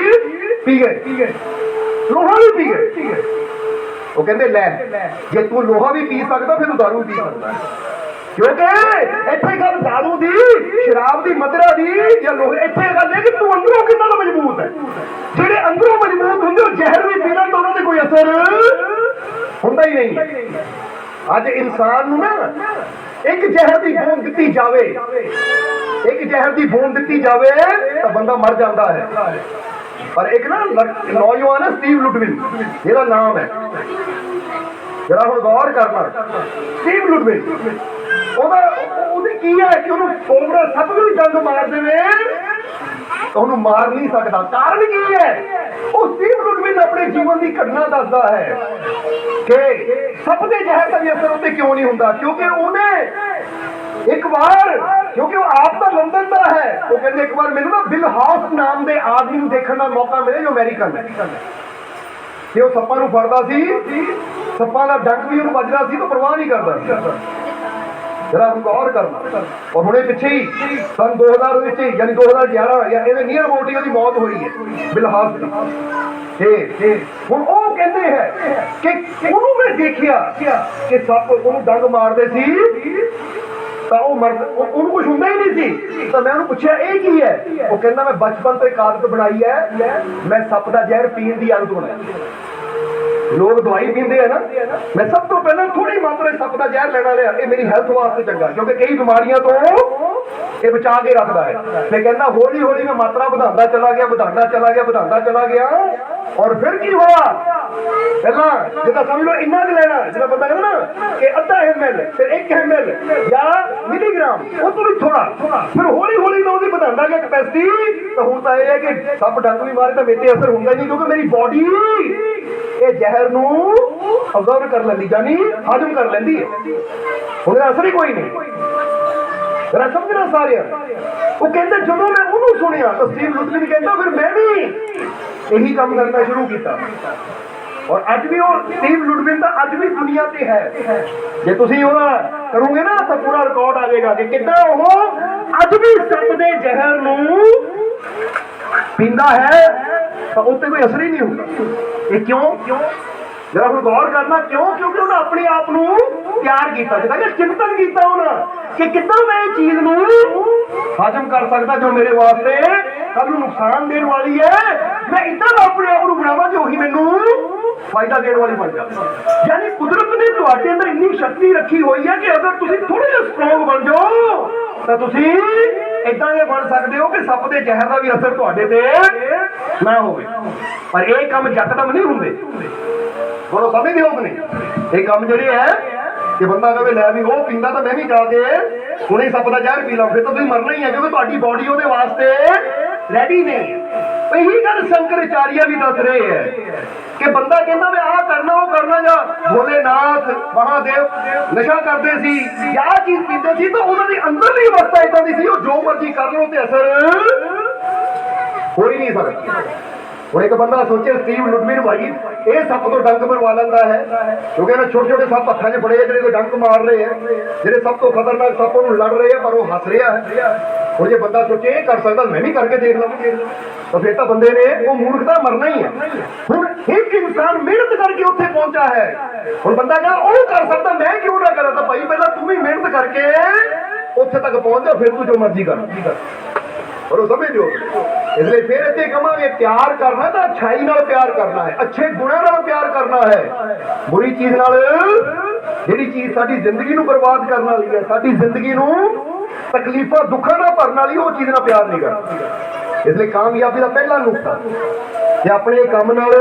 ਪੀ ਗਏ, ਲੋਹਾ ਵੀ ਪੀ ਗਏ। ਉਹ ਕਹਿੰਦੇ ਲੈ, ਜੇ ਤੂੰ ਲੋਹਾ ਵੀ ਪੀ ਸਕਦਾ ਫਿਰ ਤੂੰ ਦਾਰੂ ਪੀ ਸਕਦਾ, ਕਿਉਂਕਿ ਇੱਥੇ ਗੱਲ ਦਾਰੂ ਦੀ, ਸ਼ਰਾਬ ਦੀ, ਮਦਰਾ ਦੀ ਜਾਂ ਲੋਹੇ, ਇੱਥੇ ਗੱਲ ਹੈ ਕਿ ਤੂੰ ਅੰਦਰੋਂ ਕਿੰਨਾ ਦਾ ਮਜ਼ਬੂਤ ਹੈ। ਜਿਹੜੇ ਅੰਦਰੋਂ ਮਜ਼ਬੂਤ ਹੁੰਦੇ ਉਹ ਜ਼ਹਿਰ ਵੀ ਪੀਣਾ ਤਾਂ ਉਹਨਾਂ ਤੇ ਕੋਈ ਅਸਰ ਹੁੰਦਾ ਹੀ ਨਹੀਂ। ਅੱਜ ਇਨਸਾਨ ਨੂੰ ਨਾ ਇੱਕ ਜ਼ਹਿਰ ਦੀ ਬੂੰਦ ਦਿੱਤੀ ਜਾਵੇ, ਇੱਕ ਜ਼ਹਿਰ ਦੀ ਬੂੰਦ ਦਿੱਤੀ ਜਾਵੇ ਤਾਂ ਬੰਦਾ ਮਰ ਜਾਂਦਾ ਹੈ। ਪਰ ਇੱਕ ਨਾ ਨੌਜਵਾਨ ਹੈ ਸਟੀਵ ਲੁਡਵਿਨ, ਜਿਹਦਾ ਨਾਮ ਹੈ, ਜਰਾ ਹੁਣ ਗੌਰ ਕਰਨਾ, ਸਟੀਵ ਲੁਡਵਿਨ। ਉਹਦੀ ਕੀ ਹੈ ਕਿ ਉਹਨੂੰ ਕੋਬਰਾ ਸੱਪ ਵੀ ਜੰਗ ਮਾਰ ਦੇਵੇ ਤਾਂ ਉਹਨੂੰ ਮਾਰ ਨਹੀਂ ਸਕਦਾ। ਕਾਰਨ ਕੀ ਹੈ? ਉਹ ਸਟੀਵ ਲੁਡਵਿਨ ਆਪਣੇ ਜੀਵਨ ਦੀ ਘਟਨਾ ਦੱਸਦਾ ਹੈ ਕਿ ਸੱਪ ਦੇ ਜ਼ਹਿਰ ਦਾ ਵੀ ਅਸਰ ਉੱਤੇ ਕਿਉਂ ਨਹੀਂ ਹੁੰਦਾ। ਕਿਉਂਕਿ ਉਹਨੇ ਇੱਕ ਵਾਰ, ਕਿਉਂਕਿ ਉਹ ਆਪ ਤਾਂ ਲੰਡਨ ਦਾ ਹੈ, ਉਹ ਕਹਿੰਦੇ ਇੱਕ ਵਾਰ ਮੈਨੂੰ ਨਾ ਬਿਲ ਹਾਊਸ ਨਾਮ ਦੇ ਆਦਮੀ ਨੂੰ ਦੇਖਣ ਦਾ ਮੌਕਾ ਮਿਲਿਆ, ਜੋ ਅਮਰੀਕਨ ਹੈ, ਤੇ ਉਹ ਸੱਪਾਂ ਨੂੰ ਫੜਦਾ ਸੀ, ਸੱਪਾਂ ਦਾ ਡੰਕ ਵੀ ਉਹਨੂੰ ਵੱਜਦਾ ਸੀ ਤਾਂ ਪਰਵਾਹ ਨਹੀਂ ਕਰਦਾ ਸੀ। ਜਰਾ ਹੁਣ ਗੌਰ ਕਰਨਾ। ਔਰ ਹੁਣੇ ਪਿੱਛੇ ਹੀ ਸਨ 2000 ਵਿੱਚ, ਯਾਨੀ 2011 ਜਾਂ ਇਹਦੇ ਨੀਅਰ ਅਬਾਊਟ ਹੀ ਉਹਦੀ ਮੌਤ ਹੋਈ ਹੈ, ਬਿਲਹਾਸ ਦੀ। ਤੇ ਹੁਣ ਉਹ ਕਹਿੰਦੇ ਹੈ ਕਿ ਉਹਨੂੰ ਮੈਂ ਦੇਖਿਆ ਕਿ ਸੱਪ ਉਹਨੂੰ ਡੰਗ ਮਾਰਦੇ ਸੀ ਤਾਂ ਉਹਨੂੰ ਕੁਝ ਹੁੰਦਾ ਹੀ ਨਹੀਂ ਸੀ। ਤਾਂ ਮੈਂ ਉਹਨੂੰ ਪੁੱਛਿਆ ਇਹ ਕੀ ਹੈ? ਉਹ ਕਹਿੰਦਾ ਮੈਂ ਬਚਪਨ ਤੋਂ ਇੱਕ ਆਦਤ ਬਣਾਈ ਹੈ, ਮੈਂ ਸੱਪ ਦਾ ਜ਼ਹਿਰ ਪੀਣ ਦੀ ਆਦਤ ਬਣਾਈ। ਲੋਕ ਦਵਾਈ ਪੀਂਦੇ ਆ ਨਾ, ਮੈਂ ਸਭ ਤੋਂ ਪਹਿਲਾਂ ਥੋੜੀ ਮਾਤਰਾ ਸੱਪ ਦਾ ਜ਼ਹਿਰ ਲੈਣਾ ਲਿਆ। ਇਹ ਮੇਰੀ ਹੈਲਥ ਵਾਸਤੇ ਚੰਗਾ, ਕਿਉਂਕਿ ਕਈ ਬਿਮਾਰੀਆਂ ਤੋਂ ਇਹ ਬਚਾ ਕੇ ਰੱਖਦਾ ਹੈ। ਤੇ ਕਹਿੰਦਾ ਹੌਲੀ ਹੌਲੀ ਮੈਂ ਮਾਤਰਾ ਵਧਾਉਂਦਾ ਚਲਾ ਗਿਆ, ਔਰ ਫਿਰ ਕੀ ਹੋਇਆ? ਪਹਿਲਾਂ ਜਿੱਦਾਂ ਸਮਝ ਲਓ ਇੰਨਾ ਕੁ ਲੈਣਾ, ਜਿਹੜਾ ਬੰਦਾ ਕਹਿੰਦਾ ਨਾ ਕਿ ਅੱਧਾ ml, ਫਿਰ 1 ml ਜਾਂ ਮਿਲੀਗ੍ਰਾਮ, ਉਹ ਤੋਂ ਵੀ ਥੋੜਾ, ਫਿਰ ਹੌਲੀ ਹੌਲੀ ਮੈਂ ਉਹਦੀ ਵਧਾਉਂਦਾ ਗਿਆ ਕਪੈਸਿਟੀ। ਤਾਂ ਹੁਣ ਤਾਂ ਇਹ ਹੈ ਕਿ ਸੱਪ ਡੰਗ ਵੀ ਮਾਰੇ ਤਾਂ ਮੇਰੇ ਤੇ ਅਸਰ ਹੁੰਦਾ ਨਹੀਂ, ਕਿਉਂਕਿ ਮੇਰੀ ਬੋਡੀ ਇਹ ਜ਼ਹਿਰ ਨੂੰ ਅਬਜ਼ਰਵ ਕਰ ਲੈਂਦੀ, ਜਾਨੀ ਹਾਜ਼ਮ ਕਰ ਲੈਂਦੀ ਹੈ। ਹੁਣ ਇਹਦਾ ਅਸਰ ਹੀ ਕੋਈ ਨਹੀਂ। ਜਰਾ ਸਮਝਣਾ ਸਾਰਿਆਂ। ਉਹ ਕਹਿੰਦੇ ਜਦੋਂ ਮੈਂ ਉਹਨੂੰ ਸੁਣਿਆ ਤਾਂ ਸਟੀਵ ਲੁਡਵਿਨ ਕਹਿੰਦਾ ਫਿਰ ਮੈਂ ਵੀ ਇਹੀ ਕੰਮ ਕਰਨਾ ਸ਼ੁਰੂ ਕੀਤਾ। ਔਰ ਅੱਜ ਵੀ ਉਹ ਸਟੀਵ ਲੁਡਵਿਨ ਤਾਂ ਅੱਜ ਵੀ ਦੁਨੀਆ ਤੇ ਹੈ। ਜੇ ਤੁਸੀਂ ਉਹਦਾ ਕਰੋਗੇ ਨਾ ਤਾਂ ਪੂਰਾ ਰਿਕਾਰਡ ਆ ਜਾਏਗਾ ਕਿ ਕਿੱਦਾਂ ਉਹ ਅੱਜ ਵੀ ਸੱਪ ਦੇ ਜ਼ਹਿਰ ਨੂੰ ਪੀਂਦਾ ਹੈ ਤਾਂ ਉੱਤੇ ਕੋਈ ਅਸਰ ਹੀ ਨਹੀਂ ਹੁੰਦਾ। ਇਹ ਕਿਉਂ? ਜਰਾ ਹੁਣ ਗੌਰ ਕਰਨਾ ਕਿਉਂ? ਕਿਉਂਕਿ ਉਹਨੇ ਆਪਣੇ ਆਪ ਨੂੰ ਤਿਆਰ ਕੀਤਾ, ਜਿੱਦਾਂ ਕਿ ਚਿੰਤਨ ਕੀਤਾ ਉਹਨਾਂ ਕਿ ਕਿੱਦਾਂ ਮੈਂ ਇਹ ਚੀਜ਼ ਨੂੰ ਹਾਜ਼ਮ ਕਰ ਸਕਦਾ ਜੋ ਮੇਰੇ ਵਾਸਤੇ ਕੱਲ ਨੂੰ ਨੁਕਸਾਨ ਦੇਣ ਵਾਲੀ ਹੈ। ਮੈਂ ਇੱਦਾਂ ਆਪਣੇ ਆਪ ਨੂੰ ਬਣਾਵਾਂ ਕਿ ਉਹੀ ਮੈਨੂੰ ਫਾਇਦਾ ਦੇਣ ਵਾਲੀ ਬਣ ਜਾਵੇ। ਯਾਨੀ ਕੁਦਰਤ ਨੇ ਤੁਹਾਡੇ ਅੰਦਰ ਇੰਨੀ ਸ਼ਕਤੀ ਰੱਖੀ ਹੋਈ ਹੈ ਕਿ ਅਗਰ ਤੁਸੀਂ ਥੋੜੇ ਜਿਹਾ ਸਟਰੋਂਗ ਬਣ ਜਾਓ ਤਾਂ ਤੁਸੀਂ ਏਦਾਂ ਦੇ ਬਣ ਸਕਦੇ ਹੋ ਕਿ ਸੱਪ ਦੇ ਜ਼ਹਿਰ ਦਾ ਵੀ ਅਸਰ ਤੁਹਾਡੇ ਤੇ ਨਾ ਹੋਵੇ। ਪਰ ਇਹ ਕੰਮ ਯਕਦਮ ਨਹੀਂ ਹੁੰਦੇ। ਬੋਲੋ ਸਮਝਦੇ ਹੋ ਕਿ ਨਹੀਂ? ਇਹ ਕੰਮ ਜਿਹੜੇ ਹੈ ਕਿ ਬੰਦਾ ਕਹੇ ਲੈ ਵੀ ਉਹ ਪੀਂਦਾ ਤਾਂ ਮੈਂ ਵੀ ਜਾ ਕੇ ਹੁਣੇ ਸੱਪ ਦਾ ਜ਼ਹਿਰ ਪੀ ਲਾਂ, ਫਿਰ ਤਾਂ ਤੁਸੀਂ ਮਰਨਾ ਹੀ ਹੈ, ਕਿਉਂਕਿ ਤੁਹਾਡੀ ਬੋਡੀ ਉਹਦੇ ਵਾਸਤੇ ਰੈਡੀ ਨਹੀਂ ਹੈ। ਇਹੀ ਗੱਲ ਸ਼ੰਕਰਾਚਾਰੀਆ ਵੀ ਦੱਸ ਰਹੇ ਹੈ ਕਿ ਬੰਦਾ ਕਹਿੰਦਾ ਵੀ ਆਹ ਕਰਨਾ ਉਹ ਕਰਨਾ, ਜਾਂ ਭੋਲੇਨਾਥ ਮਹਾਦੇਵ ਨਸ਼ਾ ਕਰਦੇ ਸੀ ਜਾਂ ਆਹ ਚੀਜ਼ ਪੀਂਦੇ ਸੀ ਤਾਂ ਉਹਨਾਂ ਦੀ ਅੰਦਰਲੀ ਅਵਸਥਾ ਏਦਾਂ ਦੀ ਸੀ, ਉਹ ਜੋ ਮਰਜ਼ੀ ਕਰ ਲਓ ਤੇ ਅਸਰ ਹੋ ਹੀ ਨਹੀਂ ਸਕਦਾ। ਹੁਣ ਇੱਕ ਬੰਦਾ ਸੋਚੇ ਸਟੀਵ ਲੁਡਵਿਨ ਭਾਈ ਇਹ ਸੱਪ ਤੋਂ ਡੰਕ ਮਰਵਾ ਲੈਂਦਾ ਹੈ, ਕਿਉਂਕਿ ਇਹਨਾਂ ਛੋਟੇ ਛੋਟੇ ਸੱਪ ਹੱਥਾਂ 'ਚ ਫੜੇ ਜਿਹੜੇ ਕੋਈ ਡੰਕ ਮਾਰ ਰਹੇ ਹੈ, ਜਿਹੜੇ ਸਭ ਤੋਂ ਖਤਰਨਾਕ ਸੱਪ ਉਹਨੂੰ ਲੜ ਰਹੇ ਆ ਪਰ ਉਹ ਹੱਸ ਰਿਹਾ ਹੈ। ਹੁਣ ਜੇ ਬੰਦਾ ਸੋਚੇ ਇਹ ਕਰ ਸਕਦਾ ਮੈਂ ਵੀ ਕਰਕੇ ਦੇਖ ਲਵਾਂ ਤਾਂ ਫਿਰ ਤਾਂ ਬੰਦੇ ਨੇ ਉਹ ਮੂਰਖਤਾ ਮਰਨਾ ਹੀ ਹੈ। ਹੁਣ ਇੱਕ ਇਨਸਾਨ ਮਿਹਨਤ ਕਰਕੇ ਉੱਥੇ ਪਹੁੰਚਾ ਹੈ, ਹੁਣ ਬੰਦਾ ਕਹਿੰਦਾ ਉਹ ਕਰ ਸਕਦਾ ਮੈਂ ਕਿਉਂ ਨਾ ਕਰਾਂ? ਤਾਂ ਭਾਈ ਪਹਿਲਾਂ ਤੂੰ ਵੀ ਮਿਹਨਤ ਕਰਕੇ ਉੱਥੇ ਤੱਕ ਪਹੁੰਚ ਜਾ, ਫਿਰ ਤੂੰ ਜੋ ਮਰਜ਼ੀ ਕਰ। और समझ लो इसलिए फिर इतने कमांगे प्यार करना तो अच्छाई नाल प्यार करना है, अच्छे गुणों नाल प्यार करना है। बुरी चीज नाल जिहड़ी चीज साडी जिंदगी नूं बर्बाद करने वाली है, साडी जिंदगी नूं तकलीफां दुखां नाल भरन वाली, वो चीज नाल प्यार नहीं करना। इसलिए कामयाबी का पहला नुकता कि अपने काम नाल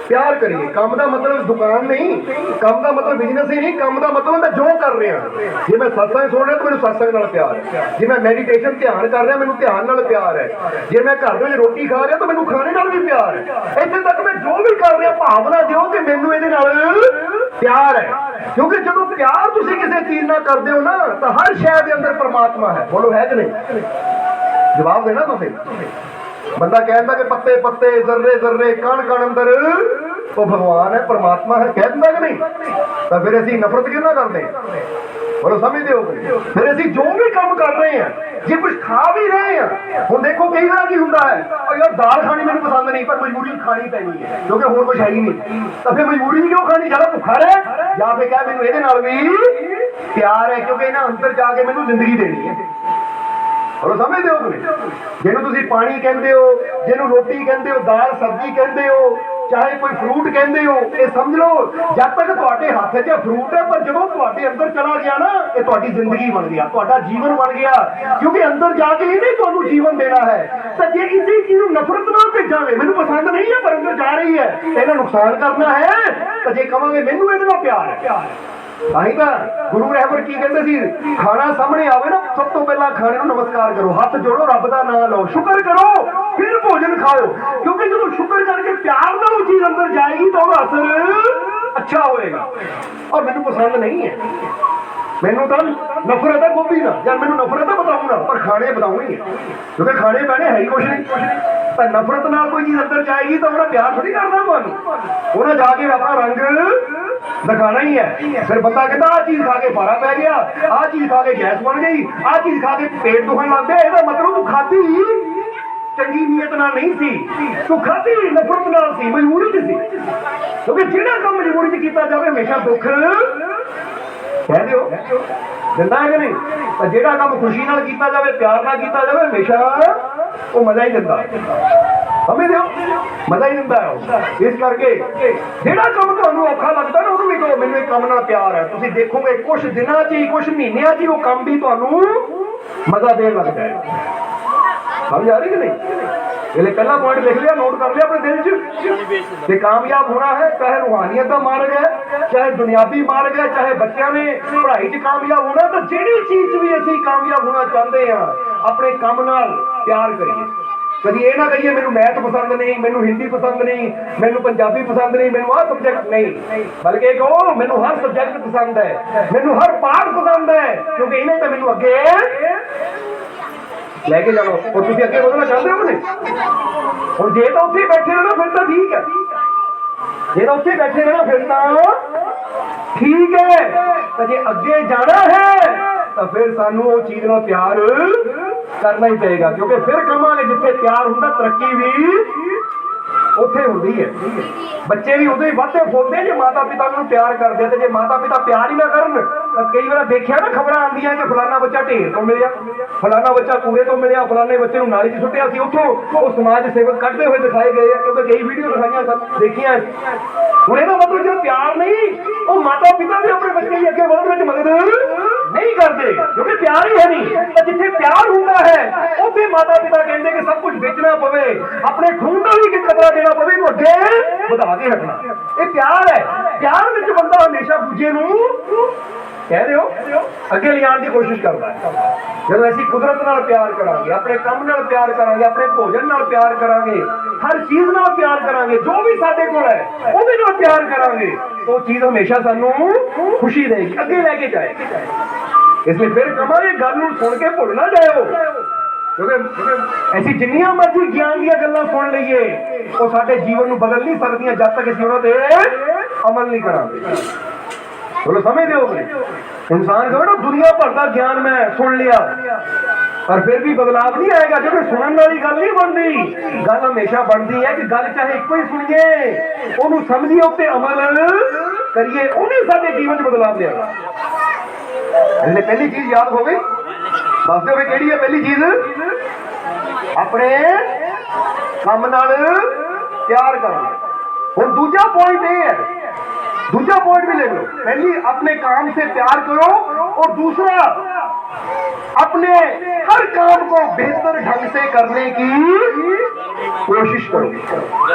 प्यार करिए। काम का मतलब दुकान नहीं, काम का मतलब बिजनेस ही नहीं, काम का मतलब मैं जो कर रहा, जे मैं सत्संग सुन रहा तो मैंने सत्संग नाल प्यार है, जे मैं मेडिटेशन ध्यान कर रहा मैंने ध्यान नाल प्यार है, जे मैं घर में रोटी खा रहा तो मैंने खाने नाल भी प्यार है। इत्थे तक मैं जो भी कर रहा भावना दिओ कि मैनू इहदे नाल प्यार है, क्योंकि जो प्यार तुसीं किसी चीज नाल करदे हो ना तो हर शय दे अंदर परमात्मा है। बोलो है कि नहीं? जवाब देना तुसीं। बंदा कहता कि पत्ते पत्ते जर्रे जर्रे कण कण अंदर तो भगवान है, परमात्मा है, कह दिंदा कि नहीं? तो फिर असीं नफरत क्यों ना करते? बोलो समझते हो? फिर असीं जो भी काम कर रहे हैं, जे कुछ खा भी रहे हैं, हुण देखो कई बार की हुंदा है यार दाल खानी मैनूं पसंद नहीं पर मजबूरी खानी पैनी है क्योंकि होर कुछ है ही नहीं, तो फिर मजबूरी क्यों खानी? ज्यादा भुखा रहे या फिर कह मैनूं इहदे नाल भी प्यार है क्योंकि इन्हां अंदर जाके मैनूं जिंदगी देनी है। बोलो समझते हो? जिन्हों तुसीं पानी कहते हो, जिन्हों रोटी कहते हो, दाल सब्जी कहते हो, चाहे कोई फ्रूट कहते हो, ये समझ लो जब तक तुहाडे हाथ च फ्रूट है पर जदों तुहाडे अंदर चला गया ना ये तुहाडी जिंदगी बन गया, तुहाडा जीवन बन गया, क्योंकि अंदर जाके ही नहीं तुहानूं जीवन देना है। तो जे इसी चीज नूं नफरत नाल भेजांगे, मैनूं पसंद नहीं है पर अंदर जा रही है, इहदा नुकसान करना है, तो जे कहांगे मैनूं इहदे नाल प्यार है। ताही तो गुरु रहबर की कहते सी खाना सामने आवे ना सब तो पहला खाने को नमस्कार करो, हाथ जोड़ो, रब का नाम लो, शुक्र करो, फिर भोजन खाओ, क्योंकि जो शुक्र करके प्यार ना वो चीज अंदर जाएगी तो असर अच्छा होएगा। और मैनू पसंद नहीं है, मैनू तो नफरत है गोभी ना, या मैनू नफरत है बताऊंगा पर खाने बताऊंगी क्योंकि खाने पैने है ही कुछ नहीं। पर नफरत नाल कोई चीज अंदर जाएगी तो उन्हें प्यार थोड़ी करना, तुहानूं उन्हें जाके अपना रंग दिखाना ही है। फिर बंदा कहता आ चीज खा के पारा पै गया, आ चीज खा के गैस बन गई, आ चीज खा के पेट दुखन लग गया, इसका मतलब तू खाधी चंगी नीयत नाल नहीं सी, तू खाधी नफरत नाल सी, मजबूरी च सी, क्योंकि जिहड़ा काम मजबूरी च कीता जावे हमेशा दुख कह दिओ दिंदा है कि नहीं? तो जिहड़ा काम खुशी नाल कीता जावे, प्यार नाल कीता जावे, हमेशा वो मजा ही दिंदा, समझदे हो? मजा ही दिंदा है। इस करके जिहड़ा काम तुहानूं औखा लगदा ना उहनूं भी कहो मैनूं इस काम नाल प्यार है, तुसीं देखोगे कुछ दिनां च ही कुछ महीनिਆਂ 'ਚ ही वो काम भी तुहानूं मजा देण लग जाएगा। समझ आ रही कि नहीं? इसलिए पहला पॉइंट लिख लिया, नोट कर लिया अपने दिल च कि कामयाब होना है, चाहे रूहानियत का मार्ग है, चाहे दुनियावी मार्ग है, चाहे बच्चों ने पढ़ाई च कामयाब होना, तो जिहड़ी चीज भी असीं कामयाब होना चाहते हैं अपने काम नाल प्यार करिए। कभी ये ना कहिए मैनू मैथ पसंद नहीं, मैनू हिंदी पसंद नहीं, मैनू पंजाबी पसंद नहीं, मैनू आह सब्जेक्ट नहीं, बल्कि कहो मैनू हर सब्जेक्ट पसंद है, मैनू हर पाठ पसंद है, क्योंकि इन्हें तो मैनू अगे लेके जाओ और तुम अगे बढ़ना चाहते हो नहीं। और जे तो उत्थे बैठे रहना फिर तो ठीक है, जे तो उत्थे बैठे रहना फिर तो ठीक है, तो जे अगे जाना है तो फिर सानू वो चीज नाल प्यार करना ही पड़ेगा, क्योंकि फिर कमांगे जिथे प्यार हुंदा तरक्की भी उत्थे हुंदी है। बच्चे भी उदों ही वधदे फुलदे जे माता पिता नूं प्यार करदे, ते जे माता पिता प्यार ही ना करन तो कई बार देखिया ना खबरां आंदियां कि फलाना बच्चा ढेर तो मिलिया, फलाना बच्चा कूड़े तो मिलिया, फलाने बच्चे नूं नाली 'च सुੱਟਿਆ सी, उत्थों वो समाज सेवक कढदे होए दिखाए गए हैं, क्योंकि कई वीडियो दिखाईਆਂ सन देखियां। हुण इहदा मतलब जो प्यार नहीं वो माता पिता भी अपने बच्चे की अगे ਵਧਣ ਵਿੱਚ मदद नहीं करते, क्योंकि प्यार ही है नहीं। तो जिथे प्यार हुंदा है उत्थे माता पिता कहते कि सब कुछ बेचना पवे, अपने खून का भी कतरा देना पवे, तो अगे ਵਧਾ के हटना। ये प्यार है, प्यार विच बंदा हमेशा दूजे नूं कह दिओ अगे लिजाण की कोशिश करता है। जब असीं कुदरत नाल प्यार करांगे, अपने काम नाल प्यार करांगे, अपने भोजन नाल प्यार करांगे, हर चीज नाल प्यार करांगे, जो भी साडे कोल है ਉਹਦੇ ਨਾਲ प्यार करांगे, तो चीज हमेशा सानू खुशी देगी, अगे लेके जाएगी। इसलिए फिर कहांगे गल नूं सुन के भुल ना जाओ, क्योंकि ऐसी जिन्नियां मर्जी ज्ञान दी गल्लां सुन लईए वो साडे जीवन नूं बदल नहीं सकदियां जब तक असीं उहनां ते अमल नहीं करांगे। बोलो समझदे हो? इंसान कहे ना दुनिया भर का ज्ञान मैं सुन लिया पर फिर भी बदलाव नहीं आएगा, क्योंकि सुनने वाली गल नहीं बनती, गल हमेशा बनती है कि गल चाहे एक ही सुनिए, उन्होंने समझिए, उत्ते अमल करिए, उन्हें साडे जीवन च बदलाव लिया। पहली चीज याद हो गई, दस दो केड़ी है पहली चीज? अपने काम नाल प्यार करना। हुण दूजा पॉइंट ये है, दूसरा पॉइंट भी ले लो, पहली अपने काम से प्यार करो और दूसरा अपने हर काम को बेहतर ढंग से करने की कोशिश करो।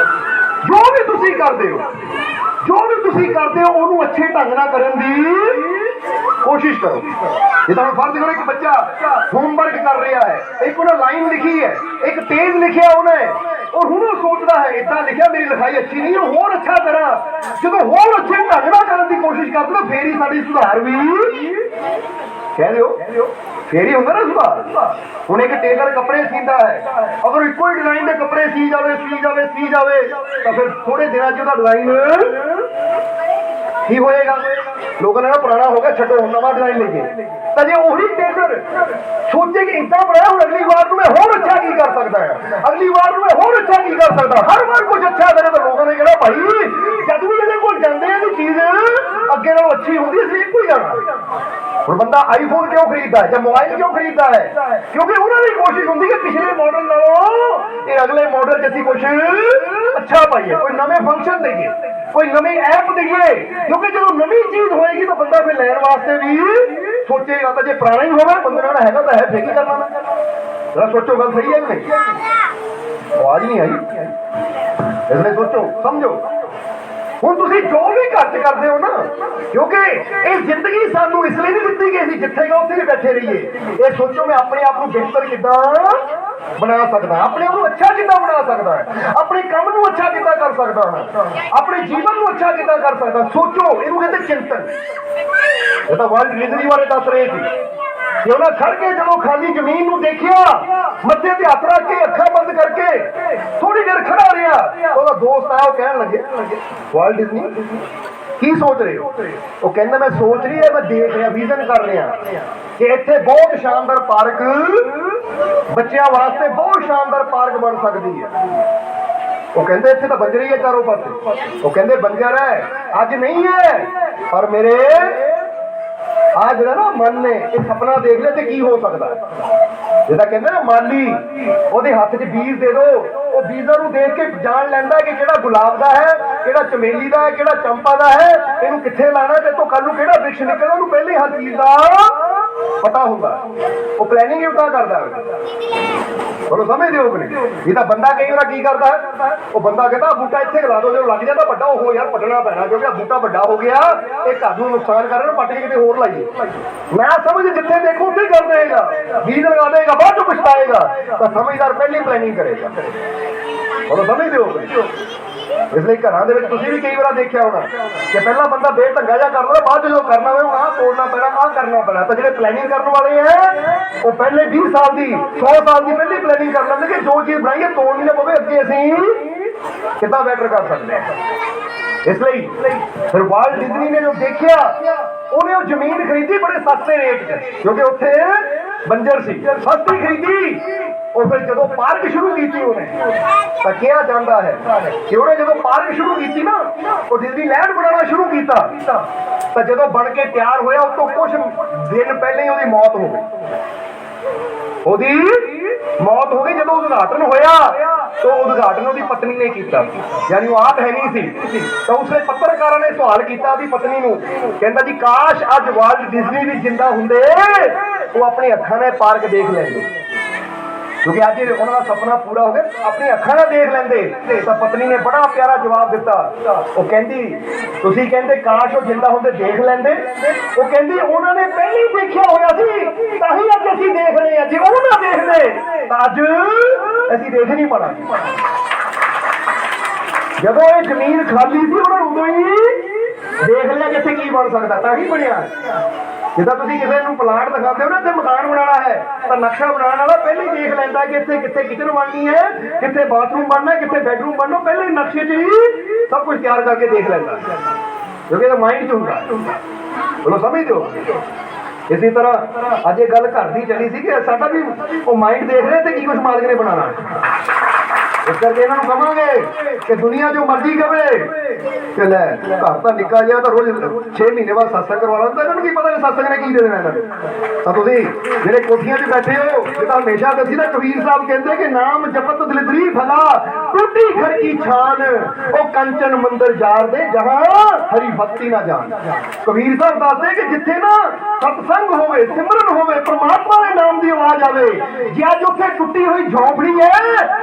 ਜੋ ਵੀ ਤੁਸੀਂ ਕਰਦੇ ਹੋ, ਉਹਨੂੰ ਅੱਛੇ ਢੰਗ ਨਾਲ ਕਰਨ ਦੀ ਕੋਸ਼ਿਸ਼ ਕਰੋ। ਜਿੱਦਾਂ ਹੁਣ ਫਰਜ਼ ਕਰੋ ਇੱਕ ਬੱਚਾ ਹੋਮਵਰਕ ਕਰ ਰਿਹਾ ਹੈ, ਇੱਕ ਉਹਨੇ ਲਾਈਨ ਲਿਖੀ ਹੈ, ਇੱਕ ਪੇਜ ਲਿਖਿਆ ਉਹਨੇ, ਔਰ ਹੁਣ ਉਹ ਸੋਚਦਾ ਹੈ ਇਦਾਂ ਲਿਖਿਆ ਮੇਰੀ ਲਿਖਾਈ ਅੱਛੀ ਨਹੀਂ, ਉਹ ਹੋਰ ਅੱਛਾ ਕਰਾਂ। ਜਦੋਂ ਹੋਰ ਅੱਛੇ ਢੰਗ ਨਾਲ ਕਰਨ ਦੀ ਕੋਸ਼ਿਸ਼ ਕਰਦੇ ਨਾ, ਫੇਰ ਹੀ ਸਾਡੀ ਸੁਧਾਰ ਵੀ ਕਹਿ ਦਿਓ, ਫੇਰ ਹੀ ਹੁੰਦਾ ਨਾ ਸੁਧਾਰ। ਹੁਣ ਇੱਕ ਟੇਲਰ ਕੱਪੜੇ ਸੀਂਦਾ ਹੈ, ਅਗਰ ਇੱਕੋ ਹੀ ਡਿਜ਼ਾਈਨ ਦੇ ਕੱਪੜੇ ਸੀ ਜਾਵੇ ਤਾਂ ਫਿਰ ਥੋੜੇ ਦਿਨਾਂ 'ਚ ਉਹਦਾ ਡਿਜ਼ਾਈਨ ਕੀ ਹੋਏਗਾ? ਲੋਕਾਂ ਨੇ ਪੁਰਾਣਾ ਹੋ ਗਿਆ, ਛੱਡੋ ਹੁਣ ਨਵਾਂ ਡਿਜ਼ਾਈਨ ਲਈਏ। ਤਾਂ ਜੇ ਉਹੀ ਟੇਲਰ ਸੋਚੇ ਕਿ ਇੱਦਾਂ ਬਣਾਇਆ, ਹੁਣ ਅਗਲੀ ਵਾਰ ਨੂੰ ਮੈਂ ਹੋਰ ਅੱਛਾ ਕੀ ਕਰ ਸਕਦਾ ਹੈ, ਅਗਲੀ ਵਾਰ ਨੂੰ ਮੈਂ ਹੋਰ ਅੱਛਾ ਕੀ ਕਰ ਸਕਦਾ, ਹਰ ਵਾਰ ਕੁਝ ਅੱਛਾ ਕਰੇ, ਤਾਂ ਲੋਕਾਂ ਨੇ ਕਹਿਣਾ ਭਾਈ ਜਦ ਵੀ ਇਹਦੇ ਕੋਲ ਜਾਂਦੇ ਆ ਤਾਂ ਚੀਜ਼ ਅੱਗੇ ਨਾਲੋਂ ਅੱਛੀ ਹੁੰਦੀ, ਅਸੀਂ ਇੱਕੋ ਹੀ ਜਾਣਾ। ਹੁਣ ਬੰਦਾ ਆਈਫੋਨ ਕਿਉਂ ਖਰੀਦਦਾ ਹੈ ਜਾਂ ਮੋਬਾਈਲ ਕਿਉਂ ਖਰੀਦਦਾ ਹੈ? ਕਿਉਂਕਿ ਉਹਨਾਂ ਦੀ ਕੋਸ਼ਿਸ਼ ਹੁੰਦੀ ਹੈ ਪਿਛਲੇ ਮਾਡਲ ਨਾਲੋਂ ਇਹ ਅਗਲੇ ਮਾਡਲ 'ਚ ਅਸੀਂ ਕੁਝ ਅੱਛਾ ਪਾਈਏ, ਕੋਈ ਨਵੇਂ ਫੰਕਸ਼ਨ ਦੇਈਏ, ਕੋਈ ਨਵੀਂ ਐਪ ਦੇਈਏ। ਕਿਉਂਕਿ ਜਦੋਂ ਨਵੀਂ ਚੀਜ਼ ਹੋਏਗੀ ਤਾਂ ਬੰਦਾ ਫਿਰ ਲੈਣ ਵਾਸਤੇ ਵੀ ਸੋਚੇਗਾ। ਤਾਂ ਜੇ ਪੁਰਾਣਾ ਹੀ ਹੋਵੇ, ਬੰਦੇ ਨਾਲ ਹੈਗਾ ਤਾਂ ਹੈ, ਫੇਰ ਕੀ ਕਰਨਾ? ਜਰਾ ਸੋਚੋ, ਗੱਲ ਸਹੀ ਹੈ ਕਿ ਨਹੀਂ? ਆਵਾਜ਼ ਨਹੀਂ ਆਈ, ਇਸ ਲਈ ਸੋਚੋ ਸਮਝੋ। ਹੁਣ ਤੁਸੀਂ ਜੋ ਵੀ ਘਰ 'ਚ ਕਰਦੇ ਹੋ ਨਾ, ਕਿਉਂਕਿ ਇਹ ਜ਼ਿੰਦਗੀ ਸਾਨੂੰ ਇਸ ਲਈ ਨਹੀਂ ਦਿੱਤੀ ਕਿ ਅਸੀਂ ਜਿੱਥੇ ਗਏ ਉੱਥੇ ਹੀ ਬੈਠੇ ਰਹੀਏ। ਇਹ ਸੋਚੋ ਮੈਂ ਆਪਣੇ ਆਪ ਨੂੰ ਬਿਹਤਰ ਕਿੱਦਾਂ ਬਣਾ ਸਕਦਾ, ਆਪਣੇ ਆਪ ਨੂੰ ਅੱਛਾ ਕਿੱਦਾਂ ਬਣਾ ਸਕਦਾ, ਆਪਣੇ ਕੰਮ ਨੂੰ ਅੱਛਾ ਕਿੱਦਾਂ ਕਰ ਸਕਦਾ ਹਾਂ, ਆਪਣੇ ਜੀਵਨ ਨੂੰ ਅੱਛਾ ਕਿੱਦਾਂ ਕਰ ਸਕਦਾ। ਸੋਚੋ, ਇਹਨੂੰ ਕਹਿੰਦੇ ਚਿੰਤਨ। ਇਹ ਤਾਂ ਵਰਲਡ ਰੀਜ਼ਨਿੰਗ ਬਾਰੇ ਦੱਸ ਰਹੇ ਸੀ ਕਿ ਉਹਨਾਂ ਖੜ ਕੇ ਜਦੋਂ ਖਾਲੀ ਜ਼ਮੀਨ ਨੂੰ ਦੇਖਿਆ, ਮੱਥੇ ਤੇ ਹੱਥ ਰੱਖ ਕੇ ਅੱਖਾਂ ਬੰਦ ਕਰਕੇ ਥੋੜੀ ਦੇਰ ਖੜਾ ਰਿਹਾ, ਉਹਦਾ ਦੋਸਤ ਆਇਆ, ਉਹ ਕਹਿਣ ਲੱਗੇ ਵਰਲਡ ਰੀਜ਼ਨਿੰਗ ਕੀ ਸੋਚ ਰਹੇ ਹੋ? ਉਹ ਕਹਿੰਦਾ ਮੈਂ ਸੋਚ ਰਹੀ ਹੈ, ਮੈਂ ਦੇਖ ਰਿਹਾ, ਵਿਜ਼ਨ ਕਰ ਰਿਹਾ ਕਿ ਇੱਥੇ ਬਹੁਤ ਸ਼ਾਨਦਾਰ ਪਾਰਕ, ਬੱਚਿਆਂ ਵਾਸਤੇ ਬਹੁਤ ਸ਼ਾਨਦਾਰ ਪਾਰਕ ਬਣ ਸਕਦੀ ਹੈ। ਉਹ ਕਹਿੰਦੇ ਇੱਥੇ ਤਾਂ ਬੰਜਰ ਹੀ ਹੈ ਚਾਰੋਂ ਪਾਸੇ। ਉਹ ਕਹਿੰਦੇ ਬੰਜਰ ਹੈ, ਅੱਜ ਨਹੀਂ ਹੈ, ਪਰ ਮੇਰੇ ਆ ਜਿਹੜਾ ਨਾ ਮਨ ਨੇ ਇਹ ਸੁਪਨਾ ਦੇਖ ਲਿਆ ਤੇ ਕੀ ਹੋ ਸਕਦਾ। ਜਿਹਦਾ ਕਹਿੰਦੇ ਨਾ ਮਾਲੀ, ਉਹਦੇ ਹੱਥ 'ਚ ਬੀਜ ਦੇ ਦੋ, ਉਹ ਬੀਜਾਂ ਨੂੰ ਦੇਖ ਕੇ ਜਾਣ ਲੈਂਦਾ ਕਿ ਕਿਹੜਾ ਗੁਲਾਬ ਦਾ ਹੈ, ਕਿਹੜਾ ਚਮੇਲੀ ਦਾ ਹੈ, ਕਿਹੜਾ ਚੰਪਾ ਦਾ ਹੈ, ਇਹਨੂੰ ਕਿੱਥੇ ਲਾਣਾ ਤੇ ਤੋਂ ਕੱਲ ਨੂੰ ਕਿਹੜਾ ਵ੍ਰਿਕਸ਼ ਨਿਕਲਣਾ, ਉਹਨੂੰ ਪਹਿਲੇ ਹਰ ਚੀਜ਼ ਦਾ ਪਤਾ ਹੁੰਦਾ। ਉਹ ਪਲੈਨਿੰਗ ਹੀ ਉਦਾਂ ਕਰਦਾ ਹੈ। ਉਹਨੂੰ ਸਮਝਦੇ ਹੋ ਕਿ ਨਹੀਂ? ਇਹ ਤਾਂ ਬੰਦਾ ਕਈ ਵਾਰ ਕੀ ਕਰਦਾ ਹੈ, ਉਹ ਬੰਦਾ ਕਹਿੰਦਾ ਬੂਟਾ ਇੱਥੇ ਲਾ ਦੋ, ਜਦੋਂ ਲੱਗ ਜਾਂਦਾ ਵੱਡਾ, ਉਹ ਯਾਰ ਪੱਟਣਾ ਪੈਣਾ ਕਿਉਂਕਿ ਆ ਬੂਟਾ ਵੱਡਾ ਹੋ ਗਿਆ, ਇਹ ਘਰ ਨੂੰ ਨੁਕਸਾਨ ਕਰ ਰਿਹਾ, ਪੱਟ ਕੇ ਕਿਤੇ ਹੋਰ ਲਾਈਏ। ਮੈਂ ਸਮਝ ਜਿੱਥੇ ਦੇਖੋ ਉੱਥੇ ਕਰ ਦੇਗਾ, ਬੀਜ ਲਗਾ ਦੇਗਾ, ਬਾਅਦ ਚੋਂ ਪਛਤਾਏਗਾ। ਤਾਂ ਸਮਝਦਾਰ ਪਹਿਲੀ ਪਲੈਨਿੰਗ ਕਰੇਗਾ। ਉਹਨੂੰ ਸਮਝਦੇ ਹੋ? ਇਸ ਲਈ ਘਰਾਂ ਦੇ ਵਿੱਚ ਤੁਸੀਂ ਵੀ ਕਈ ਵਾਰ ਦੇਖਿਆ ਹੋਣਾ ਕਿ ਪਹਿਲਾਂ ਬੰਦਾ ਬੇਢੰਗਾ ਜਿਹਾ ਕਰ ਲੈਂਦਾ, ਬਾਅਦ ਜਦੋਂ ਕਰਨਾ ਹੋਵੇ ਆਹ ਤੋੜਨਾ ਪੈਣਾ, ਆਹ ਕਰਨਾ ਪੈਣਾ। ਤਾਂ ਜਿਹੜੇ ਪਲੈਨਿੰਗ ਕਰਨ ਵਾਲੇ ਹੈ ਉਹ ਪਹਿਲੇ 20 ਸਾਲ ਦੀ 100 ਸਾਲ ਦੀ ਪਹਿਲੀ ਪਲੈਨਿੰਗ ਕਰ ਲੈਂਦੇ ਕਿ ਜੋ ਚੀਜ਼ ਬਣਾਈਏ ਤੋੜਨੀ ਨਾ ਪਵੇ, ਅੱਗੇ ਅਸੀਂ ਕਿੱਦਾਂ ਬੈਟਰ ਕਰ ਸਕਦੇ ਹਾਂ। ਇਸ ਲਈ ਫਿਰ ਵਾਲਟ ਡਿਜ਼ਨੀ ਨੇ ਜੋ ਦੇਖਿਆ, ਉਹਨੇ ਉਹ ਜ਼ਮੀਨ ਖਰੀਦੀ ਬੜੇ ਸਸਤੇ ਰੇਟ 'ਚ, ਕਿਉਂਕਿ ਉੱਥੇ ਬੰਜਰ ਸੀ, ਸਸਤੀ ਖਰੀਦੀ। ਉਹ ਫਿਰ ਜਦੋਂ ਪਾਰਕ ਸ਼ੁਰੂ ਕੀਤੀ ਉਹਨੇ, ਤਾਂ ਕਿਹਾ ਜਾਂਦਾ ਹੈ ਕਿ ਉਹਨੇ ਜਦੋਂ ਪਾਰਕ ਸ਼ੁਰੂ ਕੀਤੀ ਨਾ, ਉਹ ਡਿਜ਼ਨੀਲੈਂਡ ਬਣਾਉਣਾ ਸ਼ੁਰੂ ਕੀਤਾ, ਤਾਂ ਜਦੋਂ ਬਣ ਕੇ ਤਿਆਰ ਹੋਇਆ ਉਸ ਤੋਂ ਕੁਝ ਦਿਨ ਪਹਿਲਾਂ ਹੀ ਉਹਦੀ ਮੌਤ ਹੋ ਗਈ। ਜਦੋਂ ਉਦਘਾਟਨ ਹੋਇਆ ਤਾਂ ਉਦਘਾਟਨ ਉਹਦੀ ਪਤਨੀ ਨੇ ਕੀਤਾ, ਯਾਨੀ ਉਹ ਆਪ ਹੈ ਨਹੀਂ ਸੀ। ਤਾਂ ਉਸਨੇ ਪੱਤਰਕਾਰਾਂ ਨੇ ਸਵਾਲ ਕੀਤਾ ਉਹਦੀ ਪਤਨੀ ਨੂੰ, ਕਹਿੰਦਾ ਜੀ ਕਾਸ਼ ਅੱਜ ਵਾਲਟ ਡਿਜ਼ਨੀ ਵੀ ਜਿੰਦਾ ਹੁੰਦੇ, ਉਹ ਆਪਣੀ ਅੱਖਾਂ ਨਾਲ ਪਾਰਕ ਦੇਖ ਲੈਂਦੇ, ਕਿਉਂਕਿ ਅੱਜ ਉਹਨਾਂ ਦਾ ਸੁਪਨਾ ਪੂਰਾ ਹੋ ਗਿਆ, ਆਪਣੀ ਅੱਖਾਂ ਨਾਲ ਦੇਖ ਲੈਂਦੇ। ਤਾਂ ਪਤਨੀ ਨੇ ਬੜਾ ਪਿਆਰਾ ਜਵਾਬ ਦਿੱਤਾ, ਉਹ ਕਹਿੰਦੀ ਤੁਸੀਂ ਕਹਿੰਦੇ ਕਾਸ਼ ਉਹ ਜਿੰਦਾ ਹੁੰਦੇ ਦੇਖ ਲੈਂਦੇ, ਉਹ ਕਹਿੰਦੀ ਉਹਨਾਂ ਨੇ ਪਹਿਲਾਂ ਹੀ ਦੇਖਿਆ ਹੋਇਆ ਸੀ, ਤਾਂ ਹੀ ਅੱਜ ਅਸੀਂ ਦੇਖ ਰਹੇ ਹਾਂ। ਜੇ ਉਹ ਨਾ ਦੇਖਦੇ ਤਾਂ ਅੱਜ ਅਸੀਂ ਦੇਖ ਨਹੀਂ ਪਾਵਾਂਗੇ। ਜਦੋਂ ਇਹ ਜ਼ਮੀਨ ਖਾਲੀ ਸੀ, ਉਹਨਾਂ ਨੂੰ ਉਦੋਂ ਹੀ ਦੇਖ ਲਿਆ ਜਿੱਥੇ ਕੀ ਬਣ ਸਕਦਾ, ਤਾਂ ਹੀ ਬਣਿਆ। ਜਿੱਦਾਂ ਤੁਸੀਂ ਕਿਸੇ ਨੂੰ ਪਲਾਟ ਦਿਖਾਉਂਦੇ ਹੋ ਨਾ, ਇੱਥੇ ਮਕਾਨ ਬਣਾਉਣਾ ਹੈ, ਤਾਂ ਨਕਸ਼ਾ ਬਣਾਉਣ ਵਾਲਾ ਪਹਿਲਾਂ ਹੀ ਦੇਖ ਲੈਂਦਾ ਕਿ ਇੱਥੇ ਕਿੱਥੇ ਕਿਚਨ ਬਣਨੀ ਹੈ, ਕਿੱਥੇ ਬਾਥਰੂਮ ਬਣਨਾ, ਕਿੱਥੇ ਬੈਡਰੂਮ ਬਣਨਾ, ਪਹਿਲਾਂ ਹੀ ਨਕਸ਼ੇ 'ਚ ਹੀ ਸਭ ਕੁਝ ਤਿਆਰ ਕਰਕੇ ਦੇਖ ਲੈਂਦਾ, ਕਿਉਂਕਿ ਇਹਦਾ ਮਾਈਂਡ 'ਚ ਹੁੰਦਾ। ਬੋਲੋ ਸਮਝਦੇ ਹੋ? ਇਸੇ ਤਰ੍ਹਾਂ ਅੱਜ ਇਹ ਗੱਲ ਘਰ ਦੀ ਚੱਲੀ ਸੀ ਕਿ ਸਾਡਾ ਵੀ ਉਹ ਮਾਈਂਡ ਦੇਖ ਰਿਹਾ ਤੇ ਕੀ ਕੁਝ ਮਾਲਕ ਨੇ ਬਣਾਉਣਾ। ਇਸ ਕਰਕੇ ਇਹਨਾਂ ਨੂੰ ਕਵਾਂਗੇ ਕਿ ਦੁਨੀਆ ਜੋ ਮਰਜ਼ੀ ਕਵੇ ਕਿ ਲੈ ਘਰ ਤਾਂ ਨਿੱਕਾ ਜਿਹਾ, ਤਾਂ ਰੋਜ਼ 6 ਮਹੀਨੇ ਬਾਅਦ ਸਤਸੰਗ ਕਰਵਾ ਲੈਂਦਾ, ਇਹਨਾਂ ਨੂੰ ਕੀ ਪਤਾ ਸਤਸੰਗ ਨੇ ਕੀ ਦੇ ਦੇਣਾ ਇਹਨਾਂ ਨੂੰ। ਤਾਂ ਤੁਸੀਂ ਜਿਹੜੇ ਕੋਠੀਆਂ 'ਚ ਬੈਠੇ ਹੋ, ਇਹ ਤਾਂ ਹਮੇਸ਼ਾ ਦੱਸੀ ਨਾ, ਕਬੀਰ ਸਾਹਿਬ ਕਹਿੰਦੇ ਕਿ ਨਾਮ ਜਪਤ ਦਿਲਦਰੀ ਫਲਾ टूटी घर की छान ओ कंचन मंदिर जार दे जहां हरी भक्ति ना जान। कबीर साहब दसदे कि जिथे ना सत्संग होवे सिमरन होवे परमात्मा दे नाम दी आवाज आवे जे अज उत्थे टुटी हुई झोपड़ी है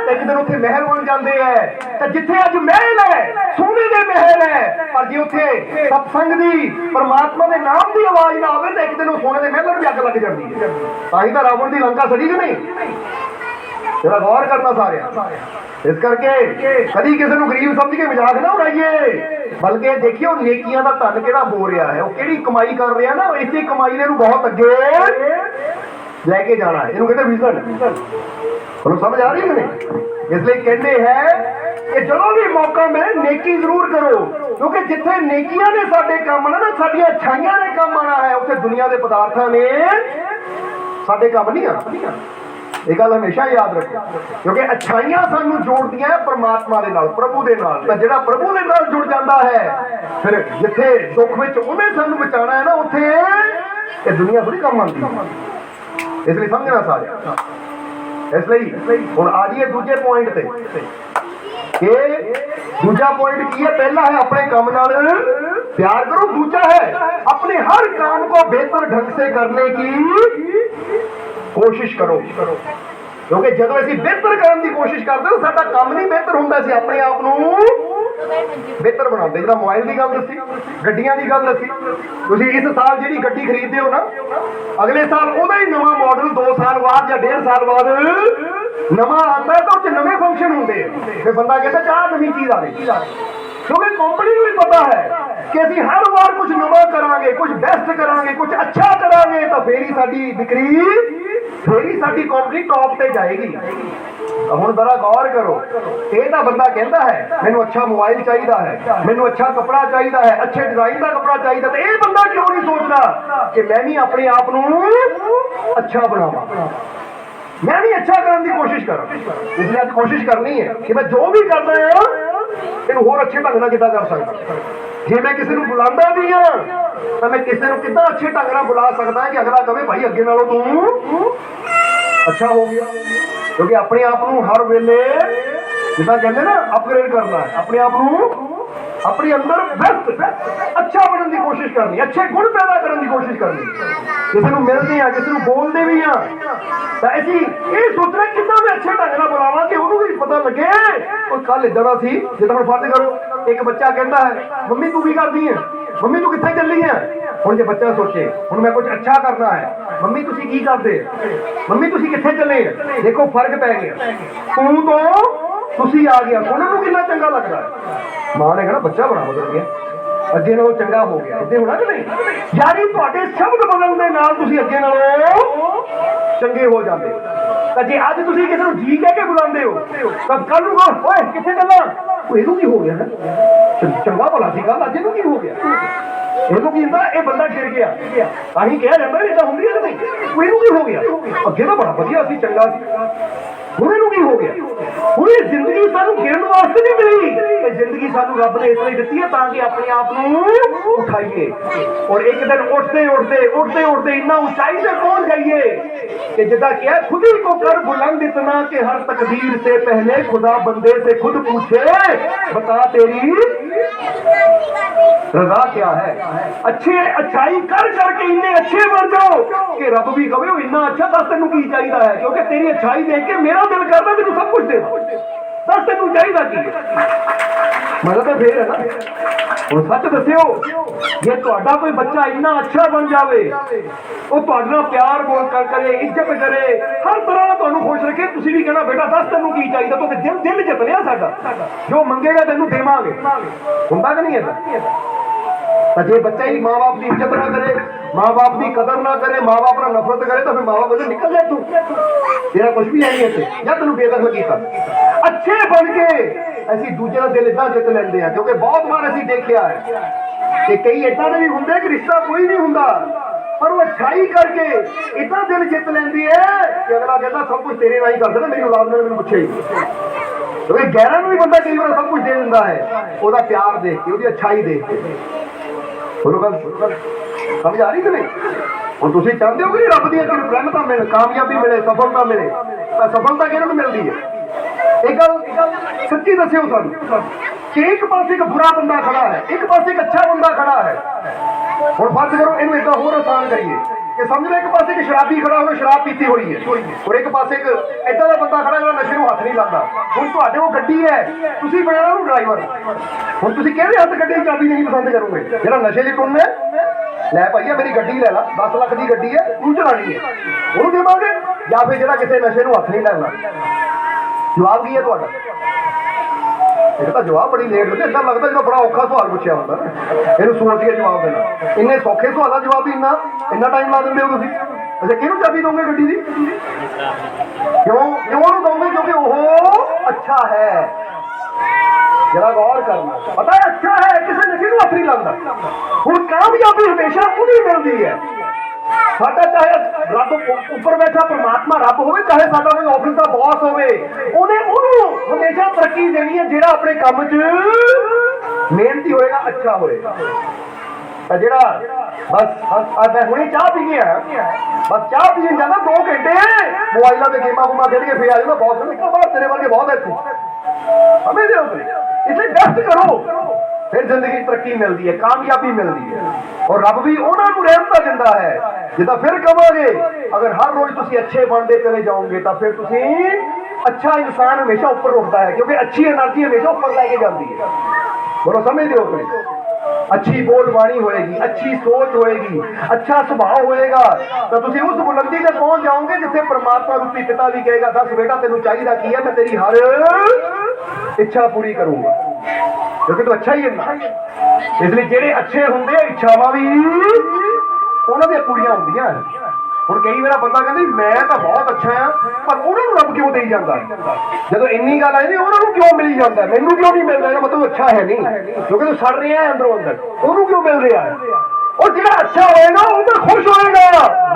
ते एक दिन उत्थे महल बन जांदे है ते जिथे अज महल है सोने दे महल है पर जे उत्थे सत्संग दी परमात्मा दे नाम दी आवाज ना आवे ते एक दिन सोने दे महल भी अग लग जाती है। ताही तां रावण दी लंका सड़ी कि नहीं, जरा गौर करना सारे। इस करके कभी किसी को गरीब समझ के मजाक ना उड़ाइए, बल्कि देखिए नेकियां का धन केड़ा हो रहा है, वो केड़ी कमाई कर रहा है ना, इसी कमाई ने बहुत अगे लेके जाना है। इन्हों कहते विजन, तुहानूं समझ आ रही है नहीं? इसलिए कहते हैं कि चलो भी मौका मिले नेकी जरूर करो, क्योंकि जिथे नेकियां ने साडे काम आना ना, साडियां अच्छाइयां ने काम आना है, उत्थे दुनिया के पदार्थां ने साडे काम नहीं आना। ये गल हमेशा याद रखो, क्योंकि अच्छाइयां सानू जोड़दियां है परमात्मा दे नाल, प्रभु दे नाल। तां जिहड़ा प्रभु दे नाल जुड़ जांदा है, फिर जिथे दुख विच उहने सानू बचाना है ना, उत्थे ये दुनिया थोड़ी काम आंदी। इसलिए समझना सारे। इसलिए हुण आ जाइए दूजे पॉइंट ते कि दूजा पॉइंट की है। पहला है अपने काम नाल प्यार करो, दूजा है अपने हर काम को बेहतर ढंग से करने की कोशिश करो, क्योंकि जब असीं बेहतर करने की कोशिश करते तो साडा काम नहीं बेहतर हुंदा, सी अपने आप नूं बेहतर बनाते। जिहड़ा मोबाइल की गल दसी, गड्डियां की गल दसी, तुसीं इस साल जिहड़ी गड्डी खरीदते हो ना, अगले साल उहदा ही नवां मॉडल 2 साल बाद या 1.5 साल बाद नवां आंदा है, तो उस नवे फंक्शन होंदे, फिर बंदा कहता चाह नवीं चीज आ गई। क्योंकि कंपनी को भी पता है कि असीं हर बार कुछ नवा करांगे, कुछ बेस्ट करांगे, कुछ अच्छा करांगे, तो फिर ही साडी बिक्री, फिर ही साडी कंपनी टॉप ते जाएगी। हुण जरा गौर करो, ये तो बंदा कहता है मैनूं अच्छा मोबाइल चाहिए है, मैनूं अच्छा कपड़ा चाहिए है, अच्छे डिजाइन का कपड़ा चाहिए, तो ये बंदा क्यों नहीं सोचता कि मैं भी अपने आप नूं अच्छा बनावां, मैं भी अच्छा करने की कोशिश करा। इसलिए आज कोशिश करनी है कि मैं जो भी करना है इन्हूं होर अच्छे ढंग नाल किदां कर सकदा। जे मैं किसी को बुलांदा भी हां तो मैं किसी को किदां अच्छे ढंग नाल बुला सकदा है कि अगला कहे भाई अगे नालों तू अच्छा हो गया। क्योंकि अपने आप को हर वेले जिदा कहते ना अपग्रेड करना है, अपने आप को अपने अंदर बेस्ट अच्छा बनने की कोशिश करनी, अच्छे गुण पैदा करने की कोशिश करनी। किसी को मिलते हैं, किसी को बोलते भी हाँ, तो ऐसी ये सोचना कितना मैं अच्छे ढंग से बुलावा कि उन्होंने भी पता लगे। और कल इदा सी जिदा हम फर्ज करो, एक बच्चा कहता है मम्मी तू की करती है, मम्मी तू कितने चली है। हुण जे बच्चा सोचे हुण मैं कुछ अच्छा करना है, मम्मी तुसी की करते, मम्मी तुसी कितने चले, देखो फर्क पै गया, तू तो तुसी आ गया, उन्होंने कितना चंगा लगता है। मां ने कहना बच्चा बड़ा बदल गया, अगे नालों चंगा हो गया, इदां होना कि नहीं। यानी तुहाडे शब्द बदलण दे नाल तुसी अगे नालों चंगे हो जाते। तो जे अज तुसी किसी को जी कह के बुलाते हो, तब कल नूं कहो ओए कित्थे चला, इहनूं की हो गया है, चंगा भला सी कल, अज इहनूं की हो गया, इहनूं की हुंदा ये बंदा गिर गया। ताहीं कहा जांदा इदां हुंदी है नहीं, इहनूं की हो गया, अगे तो बड़ा वधिया सी चंगा सी, हुण इहनूं की हो गया। हुण ये जिंदगी सानूं गिरन वास्ते नहीं मिली, ये जिंदगी सानूं रब ने इसलिए दित्ती है ताकि अपने आप नूं उठाइए और एक दिन उठते उठते उठते उठते इन्ना ऊंचाई से पहुंच जाइए कि जिदा क्या खुद ही को कर बुलंद इतना कि हर तकदीर से पहले खुदा बंदे से खुद पूछे बता तेरी रजा क्या है। अच्छे अच्छाई कर करके इन्ने अच्छे बन जाओ कि रब भी कहे इन्ना अच्छा दस तेनू की चाहिए है, क्योंकि तेरी अच्छाई देख के मेरा दिल करता तेनू सब कुछ दे दस तेनू चाहिए की मतलब तो फिर है ना। हुण सच दस्सिओ जे तुहाडा कोई बच्चा इन्ना अच्छा बन जाए, वो तुहाडे नाल प्यार बोल कर करे, इज्जत करे, हर तरह तुहानू खुश रखे, तुसीं भी कहना बेटा दस तेनू की चाहिए, तो दिल दिल जित लिया साडा, जो मंगेगा तेनू देवांगे। हुंदा कि नहीं है। तो जे बच्चा ही माँ बाप की इज्जत ना करे, माँ बाप की कदर ना करे, माँ बाप ना नफरत करे, तो फिर माँ बाप बोले निकल जाए तू, तेरा कुछ भी है नहीं इत्थे, या तेनू बेदखल किया। अच्छे बन के असीं दूजे का दिल इदां जित लैंदे आ, क्योंकि बहुत बार असीं देखिया है कि कई इदां दे भी हुंदे कि रिश्ता कोई नहीं हुंदा, पर वो अच्छाई करके इतना दिल जित लेंदी है कि अगला कहता सब कुछ तेरे नाल ही कर देना, मेरी औलाद ने मैनूं पुछे ही। क्योंकि गैरां नूं भी बंदा कई बार सब कुछ दे दिंदा है, ਉਹਦਾ प्यार देख के, ਉਹਦੀ अच्छाई देख के। समझ आ रही कि नहीं। ਹੁਣ ਤੁਸੀਂ ਚਾਹੁੰਦੇ हो कि रब दी रहमतां मिले, कामयाबी मिले, सफलता मिले, तो सफलता किहनूं मिलदी है, एक गल सच्ची दस्यो सानू कि एक पास एक बुरा बंदा खड़ा है, एक पास एक अच्छा बंदा खड़ा है। हुण फर्ज करो इनू इदा होर आसान करिए कि समझ लो एक पास एक शराबी खड़ा, उन्हें शराब पीती हुई है, और एक पास एक इदा दा बंदा खड़ा जो नशे नूं हथ नहीं लाता। हुण तुहाडे कोल गड्डी है, तुसीं बनाना उहनूं ड्राइवर, हुण तुसीं किहदे हत्थ गड्डी दी चाबी नहीं पसंद करोगे? जिहड़ा नशे दी टुन है, लै भाईया मेरी गड्डी लै ला, 10 लाख की गड्डी है, तू चलानी है, ਉਹਨੂੰ ਦੇਵਾਂਗੇ, ਜਾਂ ਫਿਰ ਜਿਹੜਾ ਕਿਸੇ ਨਸ਼ੇ ਨੂੰ ਹੱਥ ਨਹੀਂ ਲਾਉਂਦਾ। ਜਵਾਬ ਕੀ ਹੈ ਤੁਹਾਡਾ? ਇਹ ਤਾਂ ਜਵਾਬ ਬੜੀ ਲੇਟ ਦਿੰਦੇ, ਇਦਾਂ ਲੱਗਦਾ ਜਿਵੇਂ ਬੜਾ ਔਖਾ ਸਵਾਲ ਪੁੱਛਿਆ ਹੁੰਦਾ ਨਾ, ਇਹਨੂੰ ਸੋਚ ਕੇ ਜਵਾਬ ਦੇਣਾ। ਇੰਨੇ ਸੌਖੇ ਸਵਾਲਾਂ ਜਵਾਬ ਵੀ ਇੰਨਾ ਟਾਈਮ ਲਾ ਦਿੰਦੇ ਹੋ ਤੁਸੀਂ। ਅੱਛਾ ਕਿਹਨੂੰ ਚਾਬੀ ਦੋਗੇ ਗੱਡੀ ਦੀ? ਕਿਉਂ ਉਹਨੂੰ ਦੋਗੇ? ਕਿਉਂਕਿ ਉਹ ਅੱਛਾ ਹੈ। जरा गौर करना, पता है अच्छा है, किसी नशे नूं हथ नहीं लाता। हुण कामयाबी हमेशा उन्हीं मिलती है। साडा चाहे रब उपर बैठा परमात्मा रब होवे, चाहे साडा कोई ऑफिस का बॉस होवे, उन्हें उन्होंने हमेशा तरक्की देनी है जेड़ा अपने काम च मेहनती होएगा, अच्छा होएगा। जेड़ा बस मैं हुणे चाह पी गया, बस चाह पी जाना 2 घंटे मोबाइलों से गेमां गुमा खेल के फिर आ जाऊंगा, बहुत तेरे वर्गे बहुत है हमें दे इसे बेस्ट करो, फिर जिंदगी तरक्की मिलती है, कामयाबी मिलती है, और रब भी उन्होंने रहमत दिंदा है। जिदा फिर कहोगे अगर हर रोज तुसी अच्छे बनते चले जाओगे तो फिर तुसी अच्छा इंसान हमेशा ऊपर उठता है, क्योंकि अच्छी एनर्जी हमेशा ऊपर लैके जाती है। बोलो समझते हो? अच्छी बोलबाणी होएगी, अच्छी सोच होएगी, अच्छा स्वभाव होएगा, तो तुसी उस बुलंदी तक पहुंच जाओगे जिथे परमात्मा रूपी पिता भी कहेगा, दस बेटा तेनू चाहिए की है, मैं तेरी हर इच्छा पूरी करूंगा, क्योंकि तू अच्छा ही है ना। इसलिए जेड़े अच्छे होंगे इच्छावां भी उन्हां दी पूरियां होंदियां। हुण कई बार बंदा कहंदा मैं तो बहुत अच्छा हाँ, पर उन्होंने रब क्यों दे जाता है? जदों इन्नी गल आई उन्होंने क्यों मिल जाता है, मैनू क्यों नहीं मिल रहा? मतलब अच्छा है नहीं, क्योंकि तू सड़ रहा है अंदरों अंदर, उन्होंने क्यों मिल रहा है? और जो अच्छा होएगा वो तो खुश होएगा,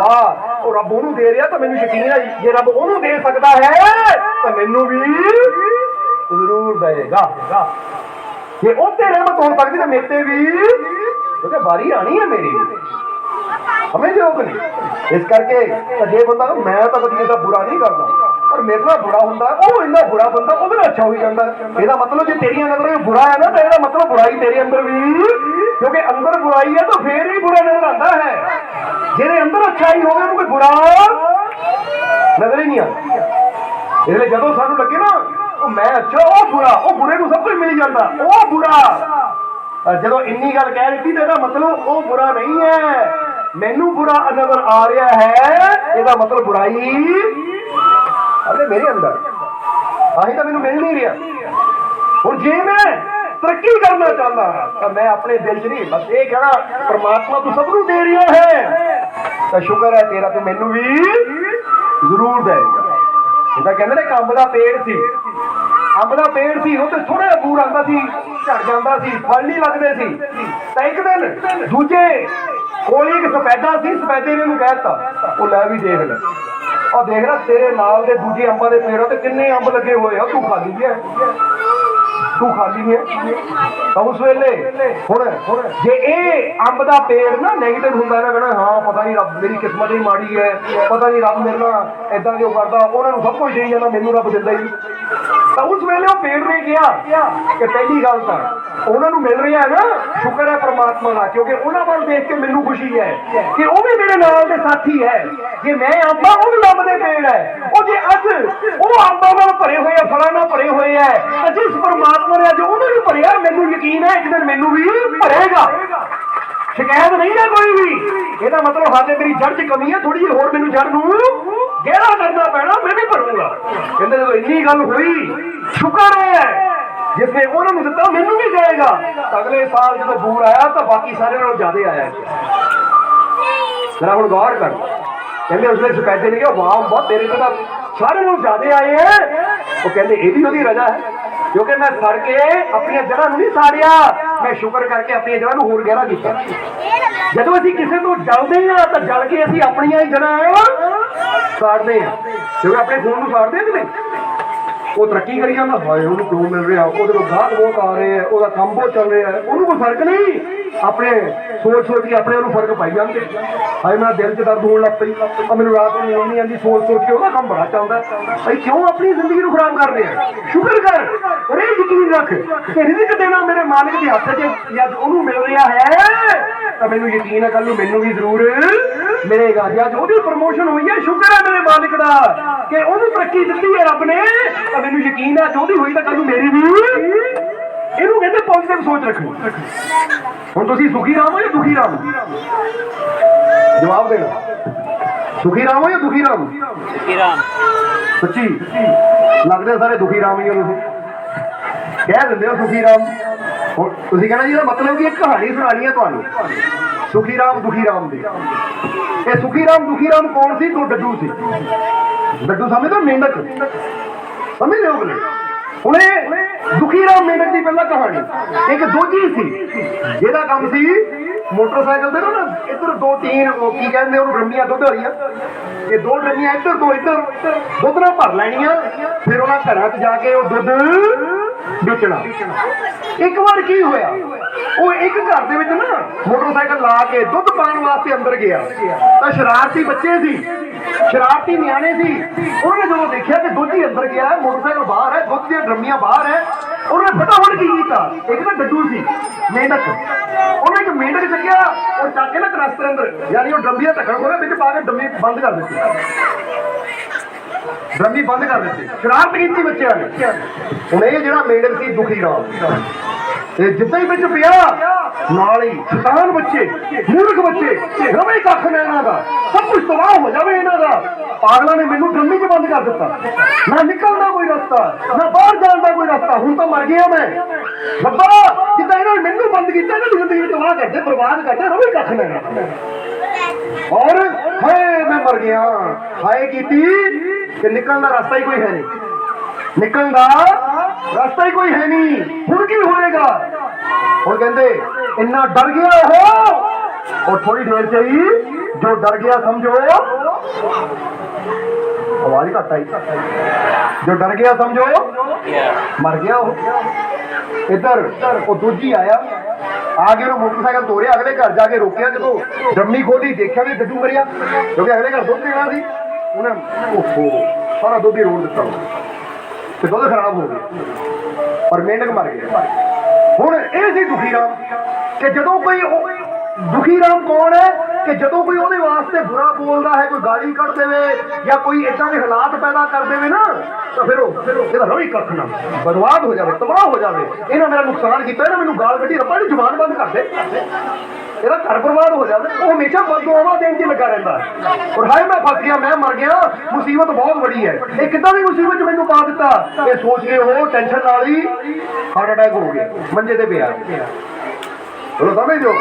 वाह वो रब उन्होंने दे रहा तो मैनू यकीन है जे रब उन्होंने दे सकता है तो मैनू भी जरूर देगा। जे उत्ते रहमत हो सकती तो मेरे भी, क्योंकि बारी आनी है मेरी भी, समझते हो कि नहीं? इस करके जे बंदा मैं तो कभी इसका बुरा नहीं करता, पर मेरे नाल बुरा होंदा वो इन्ना बुरा बंदा वो अच्छा हो जाता। इसका मतलब जो तेरी नजर में बुरा है ना, तो इसका मतलब बुराई तेरे अंदर भी, क्योंकि अंदर बुराई है तो फिर ही बुरा नजर आता है। जेरे अंदर अच्छाई होवे उन्हें कोई बुरा नजर ही नहीं आता। इसलिए जदों सानू लगे ना वो मैं अच्छा वो बुरा, वो बुरे को सब कुछ मिल जाता, वो बुरा जदों इन्नी गल कह दी तो मतलब वो बुरा नहीं है, मैनू बुरा नजर आ रहा है, इसका मतलब बुराई अरे मेरे अंदर आही तो मैनू मिल नहीं रहा। और जे मैं तरक्की करना चाहता तो मैं अपने दिल च नहीं, बस ये कहना परमात्मा तू सबनू दे रहा है तो शुक्र है तेरा, तो मैनू भी जरूर देगा। जिदा कहते ने अंब का पेड़ सी, अंब का पेड़ सी वो तो थोड़ा अंगूर आता सी, झड़ जाता सी, फल नहीं लगते सी, तो एक दिन दूजे कोल एक सफेदा सी, सफेदे ने कहता वो लै भी देख ले, और देख रहा तेरे नाल दे दूजे अंबां दे पेड़ों ते किन्ने अंब लगे हुए हैं, तू खाली है, तू खाली है। तो उस वेले हुण जे ए अंब दा पेड़ ना नेगेटिव हुंदा ना, कहना हाँ पता नहीं रब मेरी किस्मत ही माड़ी है, पता नहीं रब मेरे नाल इदां क्यों करदा, उन्होंने सब कुछ देई जांदा मैनू रब दिंदा ही। तो उस वेले वो पेड़ ने कहा कि पहली गल तो उन्होंने मिल रहा है ना, शुक्र है परमात्मा का, क्योंकि उन्होंने वाल देख के मैनू खुशी है कि वो भी मेरे नाल दे साथी है, जे मैं अंबा वो भी अंब दे पेड़ है, और जे अज वो अंबा नाल भरे हुए है, फलां नाल भरे हुए है, जिस परमात्मा ने अज उन्होंने भरिया मैनू यकीन है एक दिन मैनू भी भरेगा। शिकायत नहीं है कोई भी, ਇਹਦਾ मतलब हाले मेरी जड़ च कमी है, थोड़ी जी होर मैनू जड़ नूं गहरा करना पैना, मैं भी भरूंगा। कहते जो इन्नी गल हुई शुक्र है जिसने उन्होंने दिता मैनू भी जाएगा। तो अगले साल जो बूर आया तो बाकी सारे नालों ज्यादा आया। जरा हुण गौर कर, कहते उसने सफेदे ने कहा वाह बहुत तेरे तो सारे नालों ज्यादा आए हैं। वो कहते ये भी वही रजा है, क्योंकि मैं सड़ के अपनी जड़ा नहीं साड़िया, मैं शुक्र करके अपनी जड़ा नूं होर गहरा किया। जदों असीं किसी तो जलते हैं तो जल के असीं अपनियां ही जड़ां साड़ते हैं, क्योंकि अपने खून नूं साड़ते हैं कि नहीं, ਉਹ ਤਰੱਕੀ ਕਰੀ ਜਾਂਦਾ, ਹਾਏ ਉਹਨੂੰ ਕਿਉਂ ਮਿਲ ਰਿਹਾ, ਉਹਦੇ ਕੋਲ ਗਾਹਕ ਬਹੁਤ ਆ ਰਹੇ ਆ, ਉਹਦਾ ਕੰਮ ਬਹੁਤ ਚੱਲ ਰਿਹਾ ਹੈ, ਉਹਨੂੰ ਕੋਈ ਫਰਕ ਨਹੀਂ। ਆਪਣੇ ਸੋਚ ਕੇ ਆਪਣੇ ਉਹਨੂੰ ਫਰਕ ਪਾਈ ਜਾਂਦੇ। ਹਾਏ ਮੇਰਾ ਦਿਲ 'ਚ ਦਰਦ ਹੋਣ ਲੱਗ ਪਈ, ਮੈਨੂੰ ਰਾਤ ਨੂੰ ਨੀਂਦ ਨਹੀਂ ਆਉਂਦੀ, ਸੋਚ ਕੇ ਉਹਦਾ ਕੰਮ ਬੜਾ ਚੱਲਦਾ। ਭਾਈ ਕਿਉਂ ਆਪਣੀ ਜ਼ਿੰਦਗੀ ਨੂੰ ਖਰਾਬ ਕਰ ਰਹੇ ਆ? ਸ਼ੁਕਰ ਕਰ, ਔਰ ਇਹ ਯਕੀਨ ਰੱਖ ਕਿ ਰਿਜ਼ਕ ਦੇਣਾ ਮੇਰੇ ਮਾਲਕ ਦੇ ਹੱਥ 'ਚ ਜਦ ਉਹਨੂੰ ਮਿਲ ਰਿਹਾ ਹੈ ਤਾਂ ਮੈਨੂੰ ਯਕੀਨ ਹੈ ਕੱਲ ਨੂੰ ਮੈਨੂੰ ਵੀ ਜ਼ਰੂਰ ਮਿਲੇਗਾ। ਜਦ ਉਹਦੀ ਪ੍ਰਮੋਸ਼ਨ ਹੋਈ ਹੈ, ਸ਼ੁਕਰ ਹੈ ਮੇਰੇ ਮਾਲਕ ਦਾ ਕਿ ਉਹਨੂੰ ਤਰੱਕੀ ਦਿੱਤੀ ਹੈ ਰੱਬ ਨੇ, ਤਾਂ ਮੈਨੂੰ ਯਕੀਨ ਹੈ ਉਹਦੀ ਹੋਈ ਤਾਂ ਕੱਲ ਨੂੰ ਮੇਰੀ ਵੀ। ਇਹਨੂੰ ਕਹਿੰਦੇ ਪੋਜ਼ਿਟਿਵ ਸੋਚ ਰੱਖਣੀ। ਹੁਣ ਤੁਸੀਂ ਸੁਖੀ ਰਾਮ ਹੋ ਜਾਂ ਦੁਖੀ ਰਾਮ? ਜਵਾਬ ਦੇਣਾ, ਸੁਖੀ ਰਾਮ ਹੋ ਜਾਂ ਦੁਖੀ ਰਾਮ? सुखी राम। ਸੱਚੀ ਲੱਗਦੇ ਸਾਰੇ ਦੁਖੀ ਰਾਮ ਹੀ ਹੋ। ਤੁਸੀਂ ਕਹਿ ਦਿੰਦੇ ਹੋ ਸੁਖੀ ਰਾਮ। ਹੁਣ ਤੁਸੀਂ ਕਹਿਣਾ ਜੀ ਇਹਦਾ ਮਤਲਬ ਕਿ ਇੱਕ ਕਹਾਣੀ ਸੁਣਾਣੀ ਹੈ ਤੁਹਾਨੂੰ, ਸੁਖੀ ਰਾਮ ਦੁਖੀ ਰਾਮ ਦੀ। ਇਹ ਸੁਖੀ ਰਾਮ ਦੁਖੀ ਰਾਮ ਕੌਣ ਸੀ? ਦੋ ਡੱਡੂ ਸੀ। ਡੱਡੂ ਸਮਝਦੇ ਹੋ? ਮੇਂਢਕ ਸਮਝਦੇ ਹੋ? ਹੁਣ ਇਹ ਦੁਖੀ ਰਾਮ ਮੇਂਢਕ ਦੀ ਪਹਿਲਾਂ ਕਹਾਣੀ। ਇੱਕ ਦੋਜੀ ਸੀ ਜਿਹਦਾ ਕੰਮ ਸੀ ਮੋਟਰਸਾਈਕਲ ਦੇ ਨਾ ਇੱਧਰ ਦੋ ਤਿੰਨ ਕੀ ਕਹਿੰਦੇ ਉਹਨੂੰ ਡਰਮੀਆਂ ਦੁੱਧ ਵਾਲੀਆਂ, ਇਹ ਦੋ ਡਰਮੀਆਂ ਇੱਧਰ ਤੋਂ ਇੱਧਰ ਦੁੱਧ ਨਾਲ ਭਰ ਲੈਣੀਆਂ, ਫਿਰ ਉਹਨਾਂ ਘਰਾਂ 'ਚ ਜਾ ਕੇ ਉਹ ਦੁੱਧ ਵੇਚਣਾ। ਇੱਕ ਵਾਰ ਕੀ ਹੋਇਆ, ਉਹ ਇੱਕ ਘਰ ਦੇ ਵਿੱਚ ਨਾ ਮੋਟਰਸਾਈਕਲ ਲਾ ਕੇ ਦੁੱਧ ਪਾਉਣ ਵਾਸਤੇ ਅੰਦਰ ਗਿਆ, ਤਾਂ ਸ਼ਰਾਰਤੀ ਬੱਚੇ ਸੀ, ਸ਼ਰਾਰਤੀ ਨਿਆਣੇ ਸੀ। ਉਹਨਾਂ ਨੇ ਜਦੋਂ ਦੇਖਿਆ ਕਿ ਦੁੱਧ ਹੀ ਅੰਦਰ ਗਿਆ, ਮੋਟਰਸਾਈਕਲ ਬਾਹਰ ਹੈ, ਦੁੱਧ ਦੀਆਂ ਡਰਮੀਆਂ ਬਾਹਰ ਹੈ, ਉਹਨੇ ਫਟਾਫਟ ਕੀ ਕੀਤਾ, ਇੱਕ ਤਾਂ ਡੱਡੂ ਸੀ ਮੇਂਢਕ, ਉਹਨੇ ਇੱਕ ਮੇਂਢਕ ਚੱਕਿਆ, ਉਹ ਚੱਕ ਕੇ ਨਾ ਟਰੱਸਟਰ ਅੰਦਰ, ਯਾਨੀ ਉਹ ਡਰਮੀਆਂ ਢੱਕਣ ਖੋਲ੍ਹਿਆ, ਵਿੱਚ ਪਾ ਕੇ ਡਰਮੀ ਬੰਦ ਕਰ ਦਿੱਤੀ, ਡਰਮੀ ਬੰਦ ਕਰ ਦਿੱਤੀ। ਸ਼ਰਾਰਤ ਕੀਤੀ ਬੱਚਿਆਂ ਨੇ। ਹੁਣ ਇਹ ਜਿਹੜਾ ਮੇਂਢਕ ਸੀ ਦੁਖੀ ਰਾਮ, ਇਹ ਜਿੱਦਾਂ ਹੀ ਵਿੱਚ ਪਿਆ ਨਾਲ ਹੀ ਸ਼ੈਤਾਨ ਬੱਚੇ, ਮੂਰਖ ਬੱਚੇ, ਰਵੇ ਕੱਖ ਨਾ ਇਹਨਾਂ ਦਾ, ਸਭ ਕੁਝ ਤਬਾਹ ਹੋ ਜਾਵੇ ਇਹਨਾਂ ਦਾ। ਪਾਗਲਾਂ ਨੇ ਮੈਨੂੰ ਡਰਮੀ 'ਚ ਬੰਦ ਕਰ ਦਿੱਤਾ, ਨਾ ਨਿਕਲਦਾ ਕੋਈ ਰਸਤਾ, ਨਾ ਬਾਹਰ ਜਾਣ ਦਾ ਕੋਈ ਰਸਤਾ। ਹੁਣ ਤਾਂ ਮਰ ਗਿਆ ਮੈਂ ਰੱਬਾ, ਜਿੱਦਾਂ ਇਹਨਾਂ ਨੇ ਮੈਨੂੰ ਬੰਦ ਕੀਤਾ, ਇਹਨਾਂ ਦੀ ਜ਼ਿੰਦਗੀ ਤਬਾਹ ਕਰਦੇ, ਬਰਬਾਦ ਕਰਦੇ, ਰਵੇ ਕੱਖ ਨਾ। ਔਰ ਹਾਏ ਮੈਂ ਮਰ ਗਿਆ, ਹਾਏ ਕੀਤੀ ਕਿ ਨਿਕਲਣ ਦਾ ਰਸਤਾ ਹੀ ਕੋਈ ਹੈ ਨਹੀਂ, ਨਿਕਲਣ ਦਾ ਰਸਤਾ ਹੀ ਕੋਈ ਹੈ ਨਹੀਂ। ਹੁਣ ਕੀ ਹੋਏਗਾ? ਹੁਣ ਕਹਿੰਦੇ ਇੰਨਾ ਡਰ ਗਿਆ ਉਹ, ਔਰ ਥੋੜੀ ਦੇਰ से ही जो डर गया समझो, आवाज घट आई, जो डर गया समझो मर गया। इधर वो दूजी आया, आगे वो मोटरसाइकिल तोड़िया, अगले घर जाके रोकिया, जो डम्मी खोली देखा भी डड्डू मरिया, क्योंकि अगले घर दुध देना सी, उन्हें ओहो सारा दुध ही रोड़ दिता, दुध खराब हो गया और मेंढक मर गया। ਹੁਣ ਇਹ ਸੀ ਦੁਖੀ ਰਾਮ ਕਿ ਜਦੋਂ ਕੋਈ ਦੁਖੀ ਰਾਮ ਕੌਣ ਹੈ ਕਿ ਜਦੋਂ ਕੋਈ ਉਹਦੇ ਵਾਸਤੇ ਬੁਰਾ ਬੋਲਦਾ ਹੈ, ਕੋਈ ਗਾਲੀ ਕੱਢ ਦੇਵੇ ਜਾਂ ਕੋਈ ਏਦਾਂ ਦੇ ਹਾਲਾਤ ਪੈਦਾ ਕਰ ਦੇਵੇ ਨਾ, ਤਾਂ ਫਿਰ ਇਹਦਾ ਰੋਈ ਕੱਖ ਨਾ, ਬਰਬਾਦ ਹੋ ਜਾਵੇ, ਤਬਾਹ ਹੋ ਜਾਵੇ। ਇਹਨਾਂ ਮੇਰਾ ਨੁਕਸਾਨ ਕੀਤਾ, ਇਹਨਾਂ ਮੈਨੂੰ ਗਾਲ ਕੱਢੀ, ਰੱਬਾ ਦੀ ਜ਼ੁਬਾਨ ਬੰਦ ਕਰ ਦੇ, ਇਹਦਾ ਘਰ ਬਰਬਾਦ ਹੋ ਜਾਵੇ। ਉਹ ਹਮੇਸ਼ਾ ਬਦਦੁਆਵਾਂ ਦੇਣ 'ਚ ਲੱਗਾ ਰਹਿੰਦਾ ਹੈ, ਔਰ ਹਾਏ ਮੈਂ ਫਸ ਗਿਆ, ਮੈਂ ਮਰ ਗਿਆ, ਮੁਸੀਬਤ ਬਹੁਤ ਬੜੀ ਹੈ। ਇਹ ਕਿੱਦਾਂ ਦੀ ਮੁਸੀਬਤ 'ਚ ਮੈਨੂੰ ਪਾ ਦਿੱਤਾ? ਇਹ ਸੋਚ ਕੇ ਉਹ ਟੈਨਸ਼ਨ ਨਾਲ ਹੀ ਹਾਰਟ ਅਟੈਕ ਹੋ ਗਿਆ, ਮੰਜੇ ਤੇ ਪਿਆ। ਚਲੋ ਸਮਝਦੇ ਹੋ?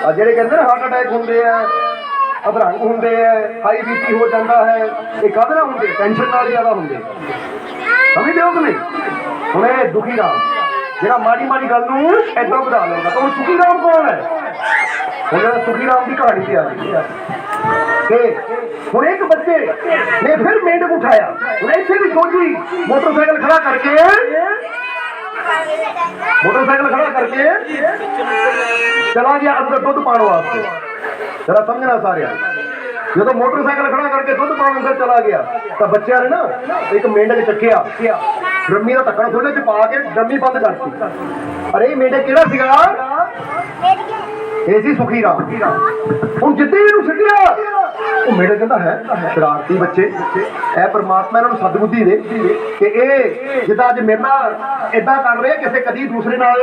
ਆ ਜਿਹੜੇ ਕਹਿੰਦੇ ਨਾ ਹਾਰਟ ਅਟੈਕ ਹੁੰਦੇ ਆ, ਅਧਰੰਗ ਹੁੰਦੇ ਆ, ਹਾਈ ਬੀਪੀ ਹੋ ਜਾਂਦਾ ਹੈ, ਇਹ ਕਾਹਦੇ ਨਾਲ ਹੁੰਦੇ? ਟੈਨਸ਼ਨ ਨਾਲ ਜ਼ਿਆਦਾ ਹੁੰਦੇ। ਸਮਝਦੇ ਹੋ ਕਿ ਨਹੀਂ? ਹੁਣ ਇਹ ਦੁਖੀ ਰਾਮ ਜਿਹੜਾ ਮਾੜੀ ਮਾੜੀ ਗੱਲ ਨੂੰ ਏਦਾਂ ਵਧਾ ਲੈਂਦਾ, ਤਾਂ ਉਹ ਸੁਖੀ ਰਾਮ ਕੌਣ ਹੈ? ਹੁਣ ਜਿਹੜਾ ਸੁਖੀ ਰਾਮ ਦੀ ਕਹਾਣੀ ਤੇ ਆ ਗਈ ਕਿ ਹੁਣ ਇੱਕ ਬੱਚੇ ਨੇ ਫਿਰ ਮੇਂਢਕ ਉਠਾਇਆ। ਹੁਣ ਇੱਥੇ ਵੀ ਦੋਜੀ ਮੋਟਰਸਾਈਕਲ ਖੜਾ ਕਰਕੇ चला गया अंदर दुध पाने वास्ते। जरा समझना सारे, जो मोटरसाइकिल खड़ा करके दुध पाने अंदर चला गया तो बच्चों ने ना एक मेंढक चक्या, ड्रमी का ढक्कन खोले च पा के ड्रमी बंद करती। अरे मेंढक केड़ा सीगा? ਇਹ ਸੀ ਸੁਖੀ ਰਾਮ। ਹੁਣ ਜਿੱਦਾਂ ਹੀ ਇਹਨੂੰ ਛੱਡਿਆ, ਉਹ ਮੇਢਕ ਕਹਿੰਦਾ ਹੈ ਸ਼ਰਾਰਤੀ ਬੱਚੇ, ਇਹ ਪਰਮਾਤਮਾ ਇਹਨਾਂ ਨੂੰ ਸਦਬੁੱਧੀ ਦੇ ਕਿ ਇਹ ਜਿੱਦਾਂ ਅੱਜ ਮੇਰੇ ਨਾਲ ਏਦਾਂ ਕਰ ਰਹੇ, ਕਿਸੇ ਕਦੀ ਦੂਸਰੇ ਨਾਲ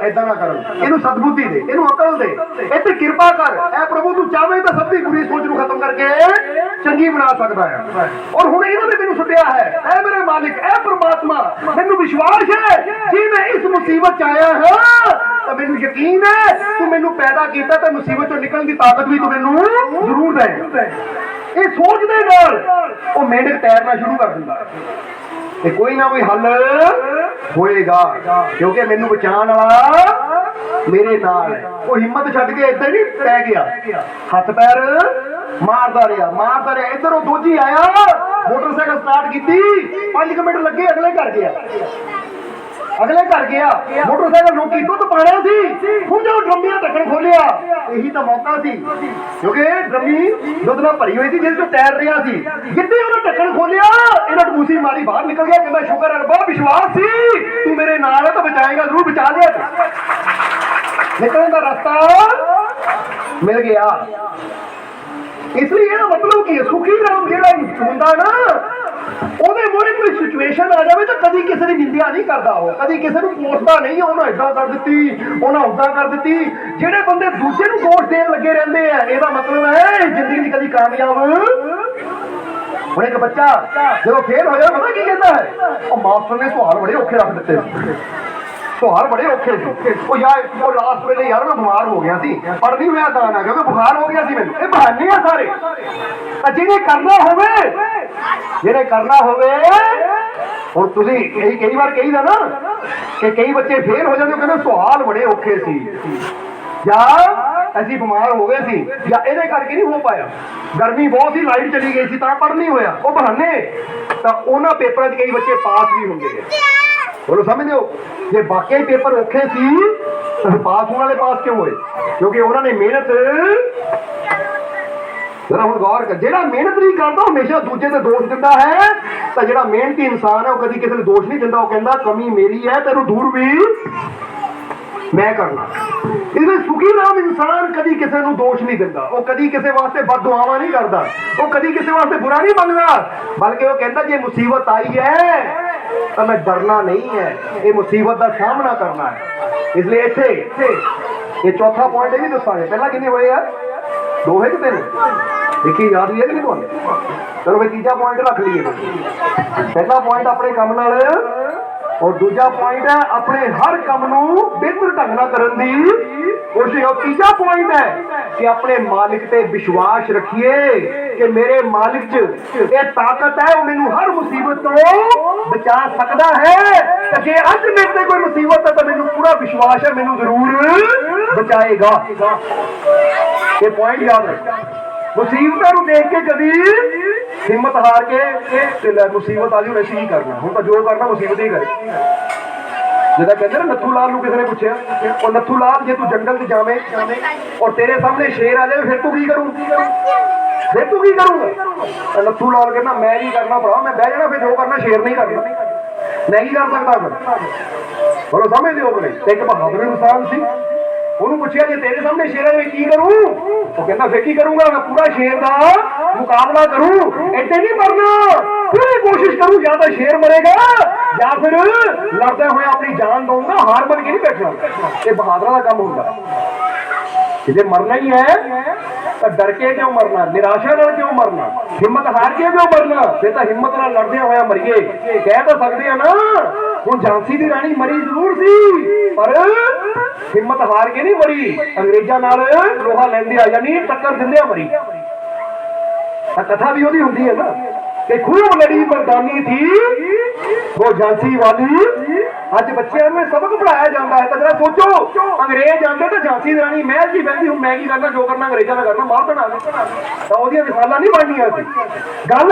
ਏਦਾਂ ਨਾ ਕਰਨ। ਇਹਨੂੰ ਸਦਬੁੱਧੀ ਦੇ, ਇਹਨੂੰ ਅਕਲ ਦੇ, ਇਹ ਤੇ ਕਿਰਪਾ ਕਰ। ਇਹ ਪ੍ਰਭੂ ਤੂੰ ਚਾਹਵੇਂ ਤਾਂ ਸਭ ਦੀ ਬੁਰੀ ਸੋਚ ਨੂੰ ਖਤਮ ਕਰਕੇ ਚੰਗੀ ਬਣਾ ਸਕਦਾ ਹੈ। ਔਰ ਹੁਣ ਇਹਨਾਂ ਨੇ ਮੈਨੂੰ ਛੱਡਿਆ ਹੈ, ਇਹ ਮੇਰੇ ਮਾਲਿਕ, ਇਹ ਪਰਮਾਤਮਾ, ਮੈਨੂੰ ਵਿਸ਼ਵਾਸ ਹੈ ਜੀ ਮੈਂ ਇਸ ਮੁਸੀਬਤ 'ਚ ਆਇਆ ਹਾਂ ਤਾਂ ਮੈਨੂੰ ਯਕੀਨ ਹੈ ਤੂੰ ਮੈਨੂੰ ਪੈਦਾ ਕੀਤਾ ਤੇ ਮੁਸੀਬਤ ਚੋਂ ਨਿਕਲਣ ਦੀ ਤਾਕਤ ਵੀ ਤੂੰ ਮੈਨੂੰ ਜ਼ਰੂਰ ਦੇਗਾ। ਇਹ ਸੋਚ ਦੇ ਨਾਲ ਉਹ ਮੇਂਢਕ ਤੈਰਨਾ ਸ਼ੁਰੂ ਕਰ ਦਿੰਦਾ ਤੇ ਕੋਈ ਨਾ ਕੋਈ ਹੱਲ ਹੋਏਗਾ, ਕਿਉਂਕਿ ਮੈਨੂੰ ਬਚਾਉਣ ਵਾਲਾ ਮੇਰੇ ਨਾਲ ਹੈ। ਉਹ ਹਿੰਮਤ ਛੱਡ ਕੇ ਇੱਧਰ ਨਹੀਂ ਪੈ ਗਿਆ, ਹੱਥ ਪੈਰ ਮਾਰਦਾ ਰਿਹਾ। ਇੱਧਰ ਉਹ ਦੋਜੀ ਆਇਆ, मोटरसाइकिल स्टार्ट की 5 मिनट लगे अगले घर गया मोटरसाइकिल रोकी दुध पाना सी ਹੁਣ जो ड्रमी का ढक्कन खोलिया यही तो मौका सी क्योंकि ड्रमी दुध ਨਾਲ भरी हुई थी जिस तैर रहा सी जिद्दे उन्हें ढक्कन खोलिया इन्हें टबूसी मारी बाहर निकल गया कि मैं शुक्र है रब्बा विश्वास सी तू मेरे नाल है तो बचाएगा जरूर बचा लिया निकलने का रास्ता मिल गया इसलिए ਇਹਦਾ मतलब की सुखी राम ਜਿਹੜਾ ਹੁੰਦਾ ਨਾ ਉਹਦੇ ਮੋਰੇ ਕੋਈ ਸਿਚੁਏਸ਼ਨ ਆ ਜਾਵੇ ਤਾਂ ਕਦੀ ਕਿਸੇ ਦੀ ਨਿੰਦਿਆ ਨਹੀਂ ਕਰਦਾ ਉਹ ਕਦੀ ਕਿਸੇ ਨੂੰ ਕੋਸਦਾ ਨਹੀਂ ਉਹਨਾਂ ਇਦਾਂ ਕਰ ਦਿੱਤੀ ਉਹਨਾਂ ਉਦਾਂ ਕਰ ਦਿੱਤੀ ਜਿਹੜੇ ਬੰਦੇ ਦੂਜੇ ਨੂੰ ਦੋਸ਼ ਦੇਣ ਲੱਗੇ ਰਹਿੰਦੇ ਆ ਇਹਦਾ ਮਤਲਬ ਹੈ ਜ਼ਿੰਦਗੀ 'ਚ ਕਦੀ ਕਾਮਯਾਬ ਹੁਣ ਇੱਕ ਬੱਚਾ ਜਦੋਂ ਫੇਲ ਹੋ ਜਾਏ ਪਤਾ ਕੀ ਕਹਿੰਦਾ ਹੈ ਉਹ ਮਾਸਟਰ ਨੇ ਸਵਾਲ ਬੜੇ ਔਖੇ ਰੱਖ ਦਿੱਤੇ सवाल बड़े औखे थे वो लास्ट वेले यार मैं बीमार हो गया सी पर नहीं होया ਤਾਂ ਨਾ क्योंकि बुखार हो गया सी मैंने ये बहाने आ सारे ਜਿਹਨੇ करना होवे और तुसी कई बार कहीदा ना कि कई बच्चे फेल हो जाते कहते सवाल बड़े औखे सी या ਅਸੀਂ ਬਿਮਾਰ ਹੋ ਗਏ ਸੀ ਜਾਂ ਇਹਦੇ ਕਰਕੇ ਨਹੀਂ ਹੋ ਪਾਇਆ ਗਰਮੀ ਬਹੁਤ ਸੀ ਲਾਈਟ ਚਲੀ ਗਈ ਸੀ ਤਾਂ ਪੜ੍ਹ ਨਹੀਂ ਹੋਇਆ ਉਹ ਬਹਾਨੇ ਤਾਂ ਉਹਨਾਂ ਪੇਪਰਾਂ 'ਚ ਕਈ ਬੱਚੇ ਪਾਸ ਵੀ ਹੁੰਦੇ ਨੇ बोलो समझ लो जे वाकई पेपर औखे सी तो पास होने वाले पास क्यों हुए क्योंकि उन्होंने मेहनत जरा हम गौर कर जेड़ा मेहनत नहीं करता हमेशा दूजे ते दोष दिंदा है तो जेड़ा मेहनती इंसान है वो कभी किसी को दोष नहीं दिंदा वो कहंदा कमी मेरी है तेनू दूर भी मैं करना इसलिए सुखी राम इंसान कभी किसी को दोष नहीं दिंदा वो कभी किसी वास्ते बद दुआवां नहीं करता वो कभी किसी वास्ते बुरा नहीं मंगदा बल्कि वो कहंदा जे मुसीबत आई है तो मैं डरना नहीं है ये मुसीबत का सामना करना है इसलिए इत्थे ये चौथा पॉइंट है भी दसांगे पहला कितने हुए यार 2 है कि 3 देखिए याद हुई है कि नहीं तुहानू चलो भाई तीजा पॉइंट रख लीए पहला पॉइंट अपने काम नाल और दूजा पॉइंट है अपने हर काम नू बेहतर ढंग नाल करन दी कोशिश और तीजा पॉइंट है कि अपने मालिक ते विश्वास रखिए कि मेरे मालिक च ये ताकत है वो मैनू हर मुसीबत तो बचा सकता है तो जे अज मेरे ते कोई मुसीबत है तो मैनू पूरा विश्वास है मैनू जरूर बचाएगा ये पॉइंट याद रखो मुसीबतों देख के कभी हिम्मत हार के मुसीबत आ जाए नहीं करना हूं तो जो करना मुसीबत ही करे जिदा कहते ना नथू लाल किसी ने पूछा और नथू लाल जे तू जंगल च जावे और तेरे सामने शेर आ जाए फिर तू की करूंगा नथू लाल कहना मैं नहीं करना भरा मैं बह जाना फिर जो करना शेर नहीं करना मैं ही कर सकता फिर बोलो समझ लो एक बहादुर इंसान सी ਉਹਨੂੰ ਪੁੱਛਿਆ ਜੇ ਤੇਰੇ ਸਾਹਮਣੇ ਸ਼ੇਰਾਂ ਵਿੱਚ ਕੀ ਕਰੂੰ ਉਹ ਕਹਿੰਦਾ ਫੇਰ ਕੀ ਕਰੂੰਗਾ ਮੈਂ ਪੂਰਾ ਸ਼ੇਰ ਦਾ ਮੁਕਾਬਲਾ ਕਰੂੰ ਇੱਥੇ ਨਹੀਂ ਮਰਨਾ ਪੂਰੀ ਕੋਸ਼ਿਸ਼ ਕਰੂੰ ਜਾਂ ਤਾਂ ਸ਼ੇਰ ਮਰੇਗਾ ਜਾਂ ਫਿਰ ਲੜਦੇ ਹੋਏ ਆਪਣੀ ਜਾਨ ਦਊਂਗਾ ਹਾਰ ਮੰਨ ਕੇ ਨਹੀਂ ਬੈਠਣਾ ਇਹ ਬਹਾਦਰਾਂ ਦਾ ਕੰਮ ਹੁੰਦਾ ਜੇ ਮਰਨਾ ਹੀ ਹੈ ਤਾਂ ਡਰ ਕੇ ਕਿਉਂ ਮਰਨਾ ਨਿਰਾਸ਼ਾ ਨਾਲ ਕਿਉਂ ਮਰਨਾ ਹਿੰਮਤ ਹਾਰ ਕੇ ਕਿਉਂ ਮਰਨਾ ਫਿਰ ਤਾਂ ਹਿੰਮਤ ਨਾਲ ਲੜਦੇ ਹੋਇਆ ਮਰੀਏ ਕਹਿ ਤਾਂ ਸਕਦੇ ਆ ਨਾ ਹੁਣ ਝਾਂਸੀ ਦੀ ਰਾਣੀ ਮਰੀ ਜ਼ਰੂਰ ਸੀ ਪਰ हिम्मत हार के नहीं मरी अंग्रेजा नाल लोहा लेंदे आ यानी टक्कर दिंदे मरी कथा भी ओदी हुंदी है ना कि खूब लड़ी मर्दानी थी वो झांसी वाली अज बच्चों में सबक पढ़ाया जाता है तो जरा सोचो अंग्रेज आते तो झांसी की रानी महल जी बहती हूं मैं की करना जो करना अंग्रेजा ने करना मार देना तो ओदियां मिसालां नहीं बननियां सी गल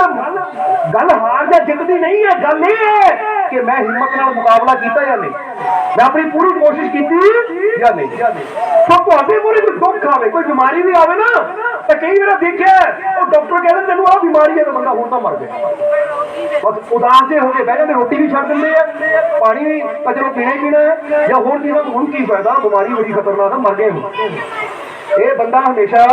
हार या जित दी नहीं है गल ये है कि मैं हिम्मत नाल मुकाबला कीता या नहीं मैं अपनी पूरी कोशिश की या नहीं तो तुहाडे मूहरे कोई दुख आवे कोई बीमारी भी आवे ना तो कई बार देखिया और डॉक्टर कहते तेनू आ बीमारी है तो बंदा हुण तां मर गया बस उदास जे हो गए बह जाते रोटी भी छड्ड दिंदे आ पानी भी चलो पीना ही पीना है या होर पीना तो हुण की फायदा बीमारी बड़ी खतरनाक है मर गए ये बंदा हमेशा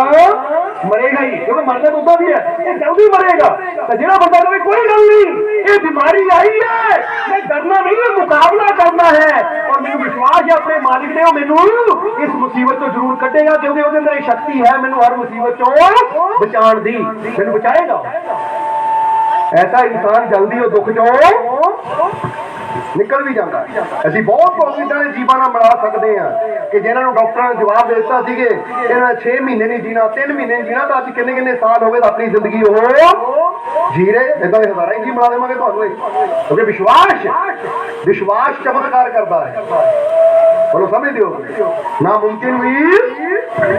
मरेगा ही क्योंकि मरना तो उदा भी है ये जल्दी मरेगा तो जो बंदा कहे कोई गल नहीं ये बीमारी आई है मैं डरना नहीं है मुकाबला करना है और मेरे विश्वास है अपने मालिक ने मैनू इस मुसीबत तो जरूर कटेगा क्योंकि उसके अंदर एक शक्ति है मैनू हर मुसीबत चो बचाने दी मैनू बचाएगा ऐसा इंसान जल्दी वो दुख चो निकल भी जाता है असी बहुत इदां दे जीवन मिला सकते हैं कि जिन्होंने डॉक्टर ने जवाब दे दिता सी कि इन्हां 6 महीने नहीं जीना 3 महीने नहीं जीना तो अज किन्ने किन्ने साल हो गए अपनी जिंदगी हो जी रहे इदां दे हजारां ही मिला देवांगे तुहानूं क्योंकि विश्वास चमत्कार करता है बोलो समझ दियो ना मुमकिन भी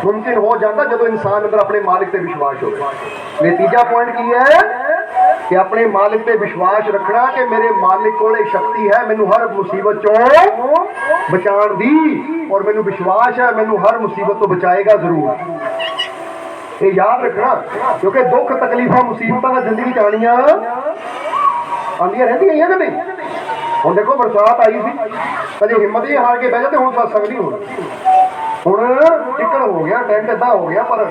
मुमकिन हो जाता जो इंसान अंदर अपने मालिक से विश्वास हो ये तीजा पॉइंट की है कि अपने मालिक पे विश्वास रखना कि मेरे मालिक को शक्ति है मैनू हर मुसीबत चों बचाण दी, और मैनू विश्वास है मैनू हर मुसीबत तो बचाएगा जरूर। ये याद रखना, क्योंकि दुख तकलीफा मुसीबत जिंदगी च आनियां आंदियां रहंदियां कि नहीं। हुण देखो बरसात आई सी, कदे हिम्मत ही हार के बह जाते, हुण सत्संग नहीं होना, हुण टिकड़ हो गया, टेंट इदा हो गया। पर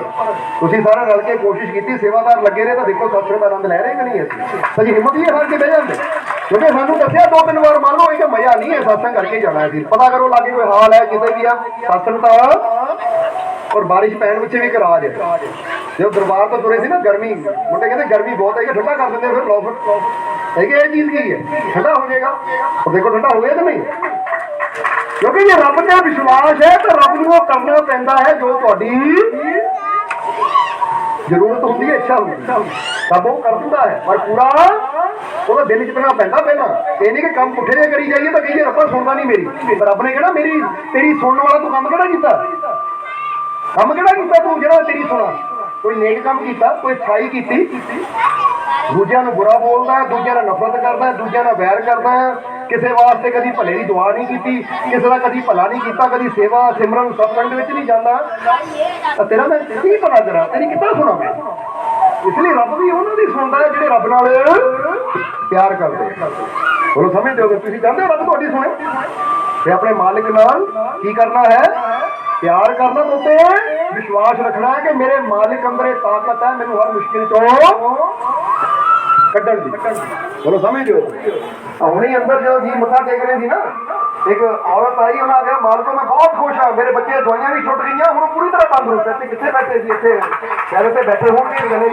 तुसीं सारे रल के कोशिश की, सेवादार लगे रहे, तो देखो सत्संग का आनंद लै रहे कि नहीं। असीं कदे हिम्मत ही हार के बह जाते, क्योंकि सानू दस्सिया 2-3 बार मान लो कि मजा नहीं है सत्संग करके जाना है। पता करो लागे कोई हाल है किते भी आ सत्संग का। और बारिश पैन पिछे भी एक राज है, जो दरबार तो तुरे सी ना, गर्मी मुंडे कहते गर्मी बहुत है, ठंडा कर देंगे, फिर लॉ है कि ये चीज की है, ठंडा हो जाएगा। और देखो ठंडा हो गया कि नहीं, क्योंकि ये रब का विश्वास है, तो रब को करना पैंदा है जो तुहाडी जरूरत होती है, इच्छा होती है, तब वो कर दिंदा है। पर पूरा वो दिल च करना पैंदा पहला, ये नहीं कि काम पुठे जे करी जाइए तो कहिए रब्बा सुनदा नहीं मेरी। रब ने कहना मेरी तेरी सुनने वाला तू काम किहड़ा कीता, काम किहड़ा कीता तू जिहड़ा तेरी सुना। कोई नेक काम कीता, कोई अच्छाई कीती, दूजिਆਂ ਨੂੰ बुरा बोलता है, दूजिਆਂ ਨਾਲ नफरत करता है, दूजिਆਂ ਨਾਲ वैर करता है, किसी वास्ते कभी भले की दुआ नहीं की, किसी का कभी भला नहीं किया, कभी सेवा सिमरन सत्संग नहीं जाता, तेरा मैं की पता तेरा तेरी कितना सुना मैं। इसलिए रब भी उन्होंने सुनता है जो रब नाल प्यार करते। बोलो समझते हो, तुम चाहते हो रब थोड़ी सुने, तो अपने मालिक नाल की करना है, प्यार करना, तो विश्वास रखना है कि मेरे मालिक अंदर ताकत है मैनू हर मुश्किल तो कड्ढण दी। बोलो समझ लो, हमने अंदर जो जी मथा टेक रही थी ना, एक औरत आई, उन्हें आखिया मालिको मैं बहुत खुश हाँ, मेरे बच्चे दवाइयां भी छुट गई, हूँ पूरी तरह तंदुरुस्त है। कितने बैठे थे इतने शहर से बैठे होंगे गले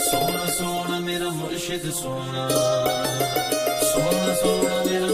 सोना सोना मेरा मुर्शिद सोना, सोना सोना मेरा